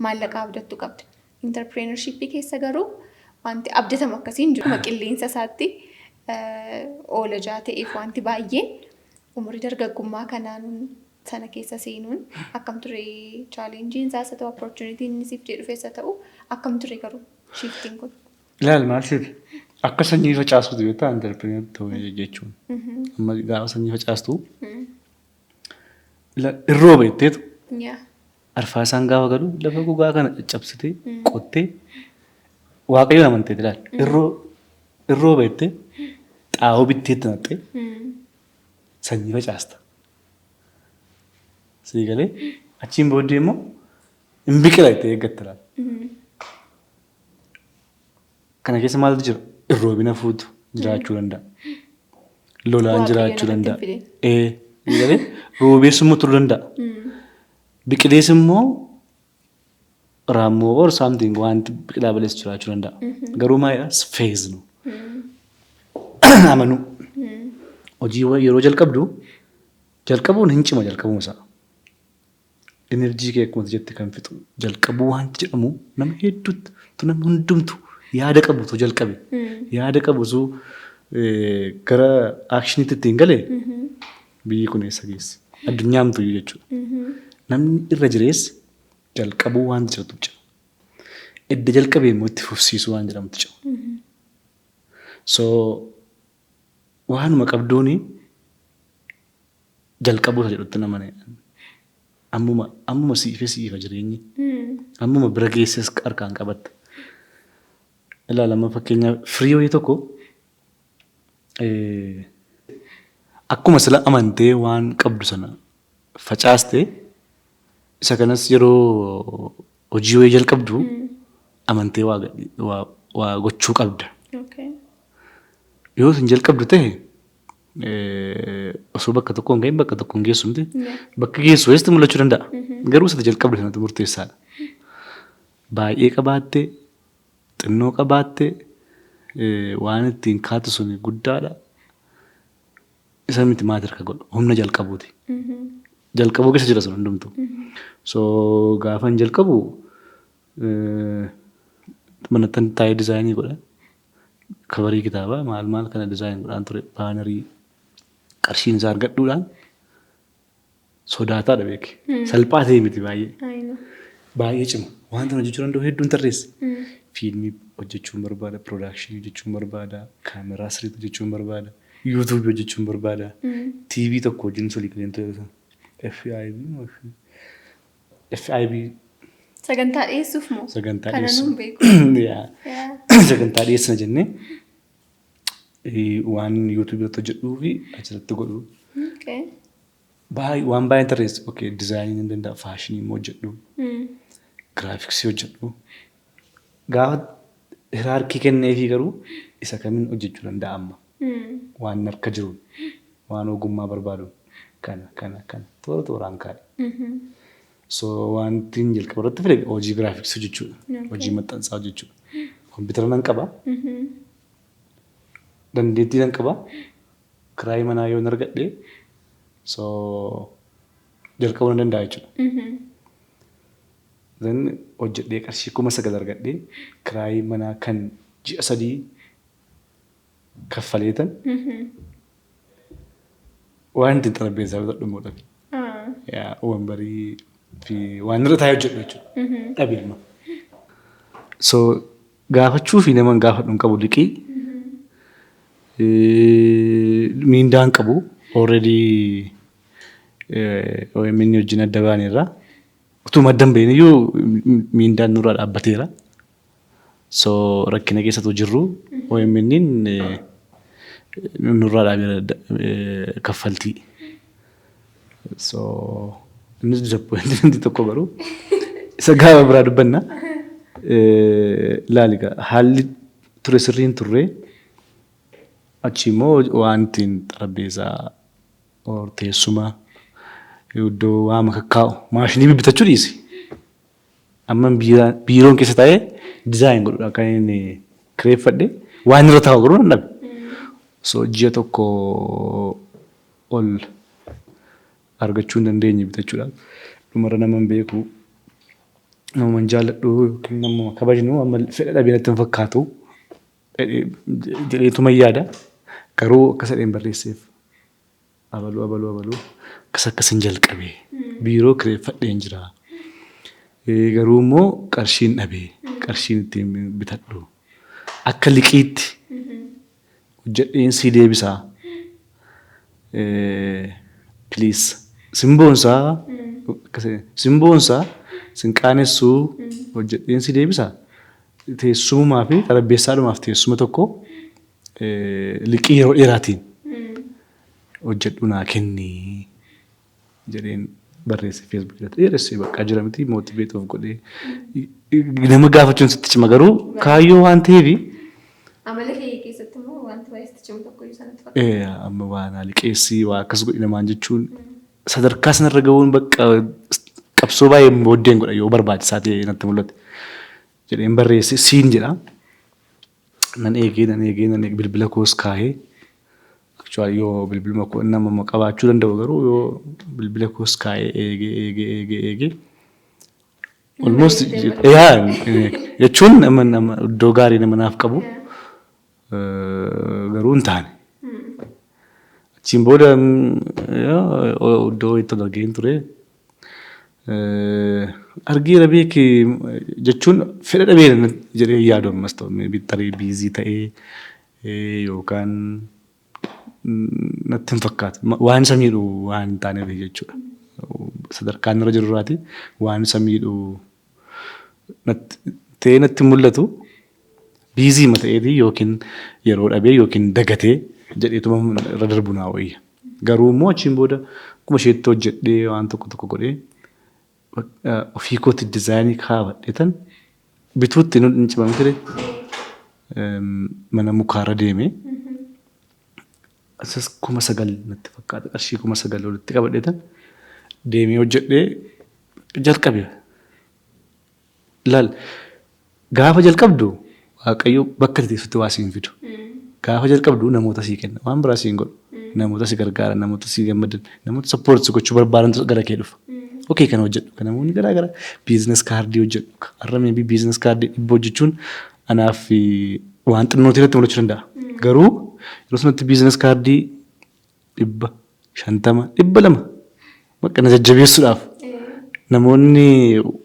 maallaqa abdattu qabda. Entrepreneurship keessa garuu wanti abdatamu akkasiin jiru qilleensa isaatti oola jaata'eef wanti baay'een umurii dargaggummaa kanaan sana keessa seenuun akkam ture chaalenjiin isaas ta'u opportunitiin inni siif dhufeessa ta'u akkam ture garuu shiftiin kun. Ilaal maal siiti? Akka sanyii facaasuutu yoo ta'an entrepreneur ta'uu jechuun. Amma gaafa sanyii facaastu irroo beekteetu arfaasaan gaafa galu lafa gogaa kana caccabsitee qottee waaqayyoon amanteeti ilaal. Irroo beektee xaa'oo bitteetti naqxee sanyii facaasta. Sii galee achiin booddee immoo hin biqila itti eeggatta ilaal. Kana keessa maaltu jira? Irroobina fuutu jiraachuu danda'a. Lolaan jiraachuu danda'a. Roobeessu immoo turuu danda'a. Biqilees immoo raammoo or something wanti biqilaa balees jiraachuu danda'a. Garuu maalidhaa? Phase nu. Amanuu. Hojii yeroo jalqabuun hin cima jalqabuun isaa. Enerjii kee akkuma jette kan fixu jalqabuu wanti jedhamu nama hedduutu nama hundumtu. Yaada qabutu jalqabe. Yaada qabutu gara actionitti ittiin galee biyyi kun eessa geesse? Addunyaamtu jechuudha. Namni irra jirees jalqabuu waan jirtu jira. Edda jalqabee immoo itti fufsiisuu waan jedhamtu jira. So waanuma qabduuni jalqabuu isa jedhutti nama ammuma siifa jireenyi. Ammuma bira geesses harkaan qabatta. Ilaalama fakkeenyaaf firii wayii tokko akkuma sila amantee waan qabdu sana facaaste isa kanas yeroo hojii wayii jalqabdu amantee waa gochuu qabda. Yoo isin jalqabdu ta'e osoo bakka tokko hin gahin bakka tokko hin geessu miti. Bakka geessu wayii mul'achuu danda'a. Garuu isa jalqabdu sanatti murteessaadha. Baay'ee qabaattee xinnoo qabaattee waan ittiin kaatu sun guddaadha. isa miti maatii harka godhu humna jalqabuuti. Jalqabuu keessa jira sun hundumtu. So gaafan jalqabu manattan taa'ee dizaayinii godha. Kabarii kitaabaa maal kana dizaayinii godhaan ture baanarii qarshiin isaa argadhuudhaan sodaataadha beeki. Salphaa ta'e miti baay'ee. Baay'ee cima. Wanta hojjechuu danda'u hedduun tarreessi. Fiilmii hojjechuun barbaada, piroodakshinii hojjechuun barbaada, kaameraa sirriitti hojjechuun barbaada, yuutuubii hojjechuun barbaada, tiivii tokko wajjin solii galeen ture. FIB sagantaa dhiyeessuuf moo? Sagantaa Kana dhiyeessu. nuun beeku. Sagantaa dhiyeessina jennee waan yuutuubii irratti hojjedhuu fi achirratti godhu. Waan baay'een tarreessi. Dizaayinii hin danda'a, faashinii immoo hojjedhu, giraafiksii hojjedhu. Gaafa hiraarkii kenneefii garuu isa kamiin hojjechuu danda'a amma. Waan harka jiruun, waan ogummaa barbaaduun kana toora tooraan kaa'e. So wanti jalqaba irratti fide hojii giraafiksii hojjechuudha. Hojii maxxansaa hojjechuudha. Kompiitara nan qaba. Dandeettii nan qaba. Kiraayii manaa yoo argadhe so jalqabuu nan danda'a jechuudha. Then hojjedhee qarshii 9,000 argadhee kiraayii manaa kan ji'a 3 kaffaleetan waan ittiin xarapheessaa bitadhu immoo dhabe. Wambarii fi waan irra taa'ee hojjedhu jechuudha. Dhabeema. So gaafachuu fi nama gaafadhu hin qabu liqii. Miindaan qabu already OMN wajjin adda baaneerra. Utuu maddan beeniyyuu miindaan nurraa dhaabbateera. So rakkina keessattuu jirru OMN nurraa dhaabeera kaffaltii. So innis disappointii tokko garuu isa gaafa biraa dubbanna. Laaliga haalli ture sirriin turre achi immoo wanti xarapheessaa teessuma iddoo waama kakkaa'u maashinii bitachuu dhiisi. Amma biiroon keessa taa'ee dizaayin godhudha kan inni kireeffadhe waan irra taa'u garuu nan dhabe. So ji'a tokko ol argachuu hin dandeenye bitachuudhaaf dhumarra nama hin beeku nama hin jaalladhu yookiin nama kabajnu amma fedha dhabee natti hin fakkaatu jedheetuma yaada garuu akkas jedheen barreesseef abaluu akkas jalqabee biiroo kireeffadheen jira. Garuu immoo qarshiin dhabee qarshiin ittiin bitadhu akka liqiitti hojjedheen sii deebisaa. Please simboonsaa sin qaanessuu hojjedheen sii deebisaa. Teessumaa fi xarapheessaadhumaaf teessuma tokko liqii yeroo dheeraatiin hojjedhu naa kennii jedheen barreesse feesbuuk irratti dheeressee bakka jira miti mootiveet of godhee nama gaafachuun sitti cima garuu kaayyoo waan ta'eefi. Amala kee keessatti immoo wanti baay'ee sitti cimu tokko iyyuu sanatti fakkaata. Amma waan liqeessii waa akkas godhi namaan jechuun sadarkaa sanarra gahuun bakka qabsoo baay'ee booddeen godha yoo barbaachisaa ta'e natti mul'ate jedheen barreesse siin jedha. Nan eegee bilbila koos kaahee. Yoo bilbiluma koo nama qabaachuu danda'u garuu yoo bilbila koos kaa'ee eegee almost jechuun iddoo gaarii nama naaf qabu garuu hin taane. Achiin booda iddoo itti argeen ture argiira beeki jechuun fedha dhabee jedhee yaadu ammas ta'u tarii biizii ta'ee yookaan natti hin fakkaatu. Waan isa miidhu waan hin taaneef jechuudha. Sadarkaan irra jirurraati waan isa miidhu ta'ee natti mul'atu biizii ta'eetii yookiin yeroo dhabee yookiin dagatee jedheetuma irra darbu naa wayya. Garuu immoo achiin booda akkuma isheetti hojjedhee waan tokko godhee ofii kootti dizaayinii kaafadhee tan bituutti hin cimamne ture mana mukaarra deemee. Asas 9,000 natti fakkaata qarshii 9,000 walitti qabadhee tan deemee hojjedhee jalqabe. Laal gaafa jalqabdu waaqayyo bakka teessutti waa siin fidu. Gaafa jalqabdu namoota sii kenna waan biraa siin godhu. namoota si gargaaran, namoota si gammadan, namoota support si gochuu barbaadan gara kee dhufa. Okey kana hojjedhu. Kan namoonni garaa garaa biizines kaardii hojjedhu. Har'a meebii biizines kaardii dhibba hojjechuun anaaf waan xinnootii irratti mul'achuu danda'a. Garuu yeroo sanatti biizines kaardii 100, 50, 200 bakka na jajjabeessuudhaaf namoonni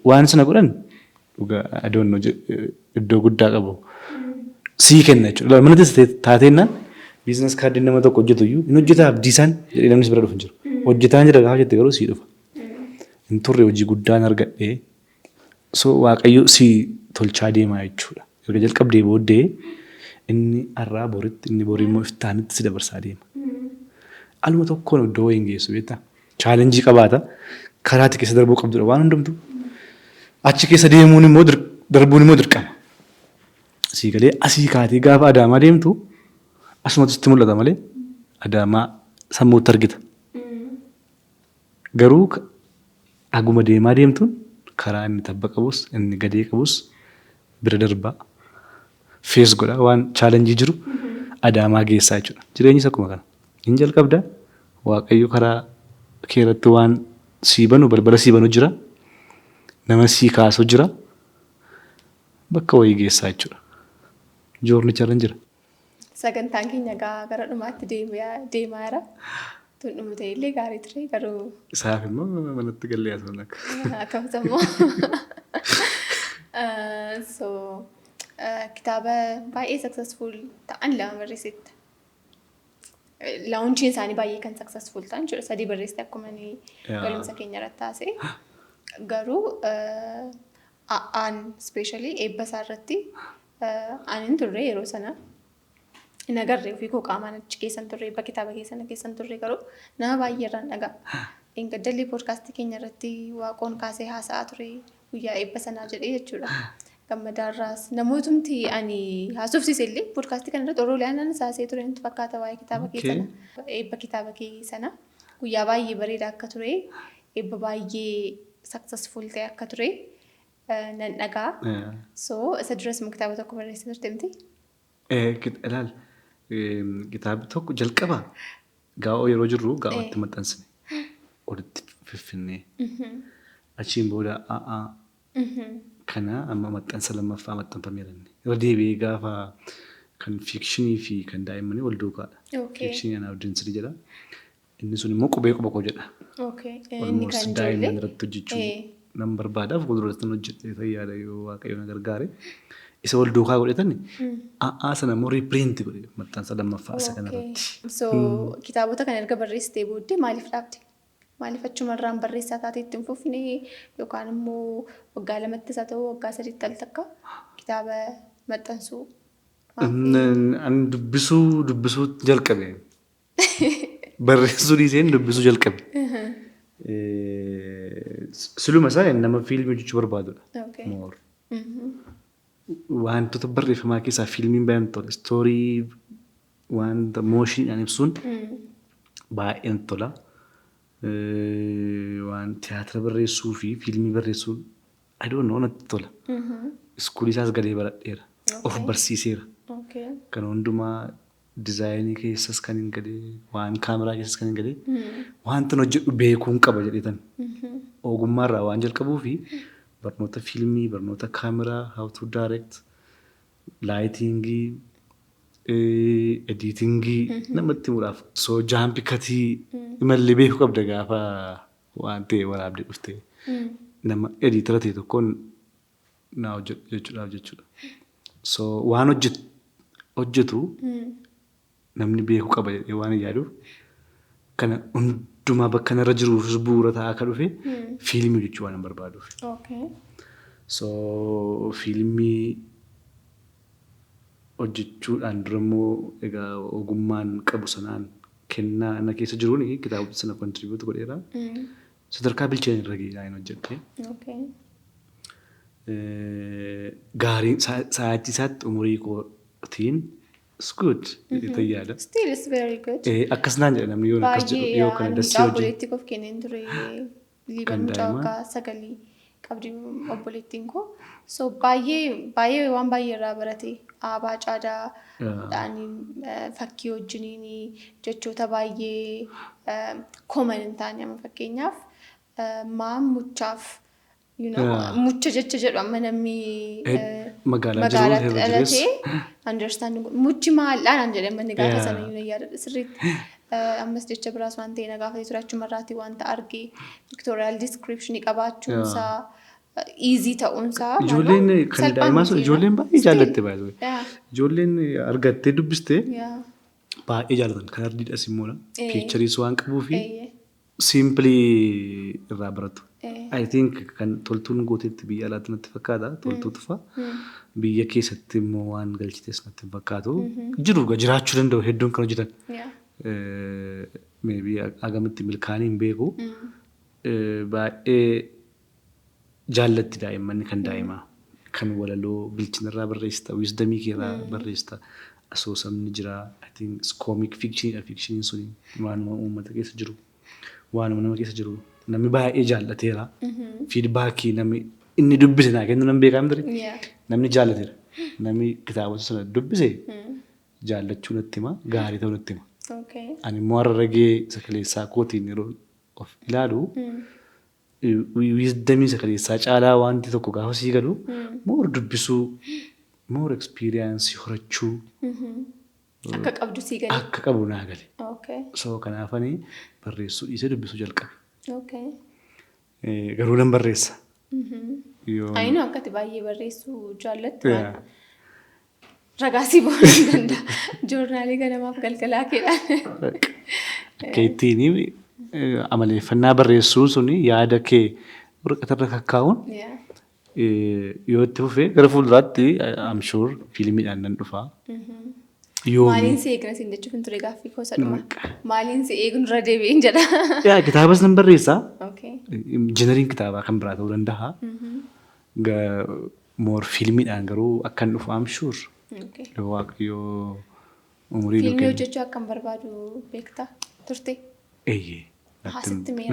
waan sana godhan dhugaa adoon iddoo guddaa qabu. Sii kenna jechuudha. Mana taateenaan biizines kaardiin nama tokko hojjetu iyyuu hin hojjetaa Abdiisaan jedhee namni si bira dhufu hin jiru. Hojjetaan jira gaafa jette garuu sii dhufa. Hin turre hojii guddaan argadhee so waaqayyo si tolchaa deemaa jechuudha. Erga jalqabdee booddee inni har'aa boritti inni borii immoo iftaanitti si dabarsaa deema. Aluma tokkoon iddoo wayii hin geessu beektaa. Chaalenjii qabaata. Karaatti keessa darbuu qabdudha waan hundumtu. Achi keessa deemuun immoo darbuun immoo dirqama. Asii galee asii kaatee gaafa Adaamaa deemtu asumatti sitti mul'ata malee Adaamaa sammuutti argita. Garuu aguma deemaa deemtuun karaa inni tabba qabus inni gadee qabus bira darbaa fees godha waan chaalenjii jiru Adaamaa geessaa jechuudha. Jireenyis akkuma kana. Hin jalqabda waaqayyo karaa kee irratti waan sii banu balbala sii banu jira. Nama sii kaasu jira. Bakka wayii geessaa jechuudha. Joornicha irra jira. Sagantaan keenya gara dhumaatti deemaa jira. Tun dhumate illee gaarii ture garuu. Isaaf immoo manatti gallee asuun akka. Akkasumas immoo so kitaaba baay'ee successful ta'an lama barreessite. Launchiin isaanii baay'ee kan successful ta'an jechuudha. 3 barreessite akkuma galumsa keenya irratti taasise. Garuu aan especially eebba isaa irratti aanin turre yeroo sana hin agarre ofii koo qaamaan achi keessan turre eebba kitaaba keessan turre garuu nama baay'ee irraan dhagaa. Gadallee poodkaastii keenya irratti waaqoon kaasee haasa'aa ture guyyaa eebba sanaa jedhee jechuudha. Gammadaarraas namootumti ani haasofsiise illee poodkaastii kana irratti oroolee aannan saasee ture nutti fakkaata waa'ee kitaaba keessana. Eebba kitaaba keessana guyyaa baay'ee bareedaa akka ture eebba baay'ee successful ta'e akka ture nan dhagaa. So isa duras immoo kitaaba tokko barreessee turte miti? Ilaal kitaabni tokko jalqaba gaa'oo yeroo jirru gaa'ootti maxxansine walitti fiffinnee achiin booda kana amma maxxansa lammaffaa maxxanfameera. Irra deebi'ee gaafa kan fiikshinii fi kan daa'immanii wal duukaadha. Fiikshinii anaaf dinsirii jedha. Inni sun immoo qubee quba koo jedha. Walumaanis daa'imman irratti hojjechuu nan barbaadaaf fuulduratti hojjetee fayyaada yoo waaqayyo na gargaare. Isa wal duukaa godhatani sana immoo riipiriinti godhe maxxansa lammaffaa isa kanarratti. So kitaabota kana erga barreessitee booddee maaliif dhaabde? Maaliif achumarraan barreessaa taatee itti hin fufne yookaan immoo waggaa 2 haa ta'u waggaa 3 al takka kitaaba maxxansuu? Ani dubbisuu jalqabe. Barreessuu dhiiseen dubbisuu jalqabe. Siluma isaa nama fiilmii hojjechuu barbaadudha. Wantoota barreeffamaa keessaa fiilmiin baay'een tola. Istoorii wanta mooshinidhaan ibsuun baay'een tola. Waan tiyaatira barreessuu fi fiilmii barreessuun I don't know natti tola. Iskuulii isaas galee baradheera. Of barsiiseera. Kan hundumaa dizaayinii keessas kan hin galee waan kaameraa keessas kan hin galee wanta hojjedhu beekuun qaba jedheetan. Ogummaarraa waan jalqabuu fi barnoota fiilmii, barnoota kaameraa, how to direct, laayitingii, editingii namatti himuudhaaf. So jaampi katii imallee beekuu qabda gaafa waan ta'e waraabdee dhuftee. Nama editara ta'e tokkoon naa hojjechuudhaaf jechuudha. So waan hojjetu namni beekuu qaba jedhee waan yaaduuf kana hundumaa bakka narra jiruufis bu'uura ta'aa akka dhufe fiilmii hojjechuu waan barbaaduuf. So fiilmii hojjechuudhaan dura immoo egaa ogummaan qabu sanaan kennaa na keessa jiruun kitaabota sana kontribuutu godheera. Sadarkaa bilcheen irra gahee hin hojjette. Gaarii sa'aatii isaatti umurii kootiin it's good. Tayyaadha. Still it's very good. Akkasnaan jedha namni yoo akkas jedhu yoo kana dasii hojii. Dhaabbileetti of kenneen ture liiban mucaa waggaa 9 qabdi obboleettiin koo. So baay'ee waan baay'ee irraa barate. Aabaa caadaa fakkii wajjiniin jechoota baay'ee common hin taane amma fakkeenyaaf muchaaf mucha jecha jedhu amma namni magaalaatti dhalatee understanding muchi maalidhaan jedhee manni gaafa sana yoo yaadadha sirriitti. Ammas jecha biraas waan ta'e nagaafatee ture achumarraatii wanta argee pictorial description qabaachuunsaa easy ta'uunsaa. Ijoolleen kan daa'imaa sun ijoolleen baay'ee jaallatte baay'ee. Ijoolleen argattee dubbiste baay'ee jaallatan kan ardiidhas immoo piikchariis waan qabuufi simply irraa baratu. I think kan toltuun gooteetti biyya alaatti natti fakkaata toltuutu fa'a. Biyya keessatti immoo waan galchitees natti fakkaatu. Jiraachuu danda'u hedduun kan hojjetan. Maybe agamitti milkaanii hin beeku. Baay'ee jaallatti daa'immanni kan daa'imaa. Kan walaloo bilchinarraa barreessita, wisdamii keerraa barreessita. Asoosamni jira. I think comic fictionidha. Fictioniin suni waanuma uummata keessa jiru. Waanuma nama keessa jiru. Namni baay'ee jaallateera. Feedbackii namni inni dubbise naa kennu namni beekaa miti. Namni jaallateera. Namni kitaabota sana dubbise jaallachuu natti hima. Gaarii ta'uu natti hima. Ani immoo hararagee sakaleessaa kootiin yeroo of ilaalu wisdamii sakaleessaa caalaa wanti tokko gaafa sii galu more dubbisuu more experience horachuu akka qabdu sii gale. Akka qabu naa gale. So kanaafanii barreessuu dhiisee dubbisuu jalqabe. Garuu nan barreessa. Ayinoo akkati baay'ee barreessuu jaallattu waan ragaasii boonuu danda'a. Joornaalii ganamaaf galgalaa keedhaan. Akka ittiin amaleeffannaa barreessuu suni yaada kee waraqatarra kakkaa'uun yoo itti fufee gara fuulduraatti I'm sure fiilmiidhaan nan dhufaa. Maaliin si eegna siin jechuuf hin ture gaaffii koosa dhuma. Maaliin si eegnu irra deebi'een jedha. Kitaabas nan barreessaa. Jeneriin kitaabaa kan biraa ta'uu danda'a. More fiilmiidhaan garuu akkan dhufu I'm sure. Waaqayyoo umurii nuti. Fiilmii hojjechuu akkan barbaadu beektaa turte? Eeyyee.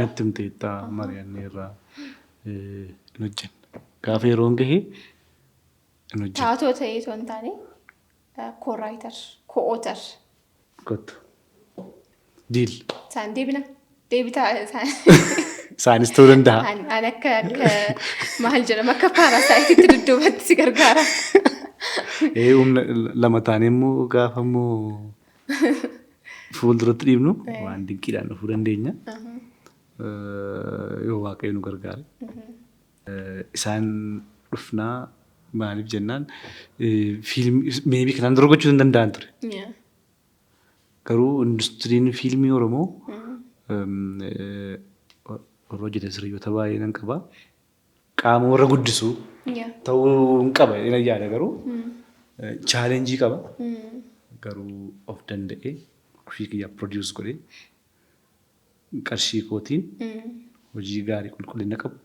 Natti himteettaa mari'annee irraa hin hojjenna. Gaafa yeroon gahee hin hojjenna. Taatoo ta'ee osoo hin taane co-writer, co-author. Kottu. Diil. Isaan deebina. Deebitaa isaan. Isaanis ta'uu danda'a. An akka maal jedhama akka paarasaayitii dudduubatti si gargaara. Lama taanee immoo gaafa immoo fuulduratti dhiibnu waan dinqiidhaan dhufuu dandeenya. Yoo waaqayyo nu gargaare. Isaan dhufnaa maaliif jennaan fiilmii kanaan dura gochuu hin danda'an ture. Garuu industiriin fiilmii Oromoo warra hojjetan hiriyoota baay'ee nan qaba. Qaama warra guddisuu ta'uu hin qaba inni yaada garuu chaalenjii qaba. Garuu of danda'ee ofii kiyyaa produce godhee qarshii kootiin hojii gaarii qulqullina qabu.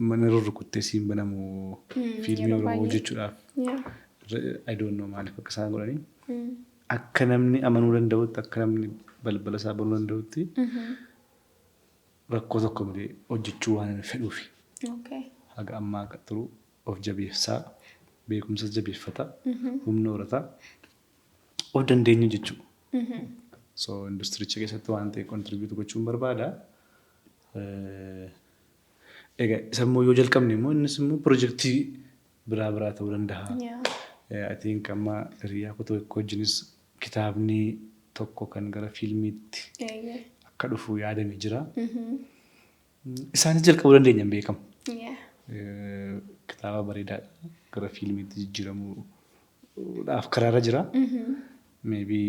Mana rurrukuttee siin banamu fiilmii Oromoo hojjechuudhaaf. I don't know maaliif akka isaan godhanii. Akka namni amanuu danda'utti akka namni balbala isaa banuu danda'utti rakkoo tokko malee hojjechuu waan fedhuufi. Haga ammaa turu of jabeessaa beekumsa jabeeffata humna horataa of dandeenyu jechuudha. So industiricha keessatti waan ta'e kontribiuutu gochuun barbaada. Egaa isa immoo yoo jalqabne immoo innis immoo pirojektii biraa ta'uu danda'a. I think amma hiriyaa koo tokko wajjinis kitaabni tokko kan gara fiilmiitti akka dhufu yaadamee jira. Isaanis jalqabuu dandeenya hin beekamu. Kitaaba bareedaadha gara fiilmiitti jijjiiramuudhaaf karaarra jira. Maybe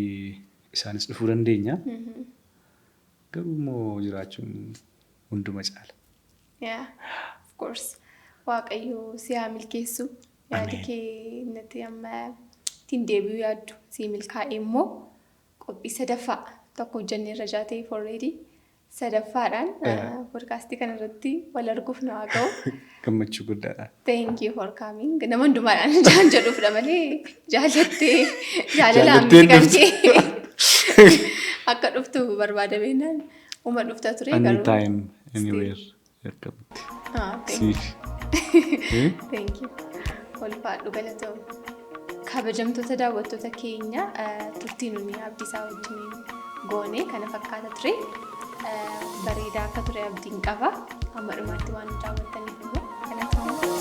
isaanis dhufuu dandeenya. Garuu immoo jiraachuun hunduma caala. Of course. Waaqayyo si haa milkeessu. Yaadi kee natti amma ittiin deebi'uu yaaddu si milkaa'e immoo qophii sadaffaa tokko hojjennee irra jaateef already sadaffaadhaan podkaastii kanarratti wal arguuf nu haa ga'u. Gammachuu guddaadha. Thank you for coming. Nama hundumaadhaan jaan jedhuufdha malee jaalattee jaalalaan miti kan kee akka dhuftu barbaada beennaan uma dhufta ture garuu. Anytime, anywhere. akkamitti. Thank Siif. you. Ulfaadhu galatoom. Kabajamtoota daawwattoota keenya turtii nuni Abdiisaa wajjin goone kana fakkaata ture. Bareedaa akka ture abdiin qaba. Amma dhumaatti waan daawwattaniif immoo galatoom.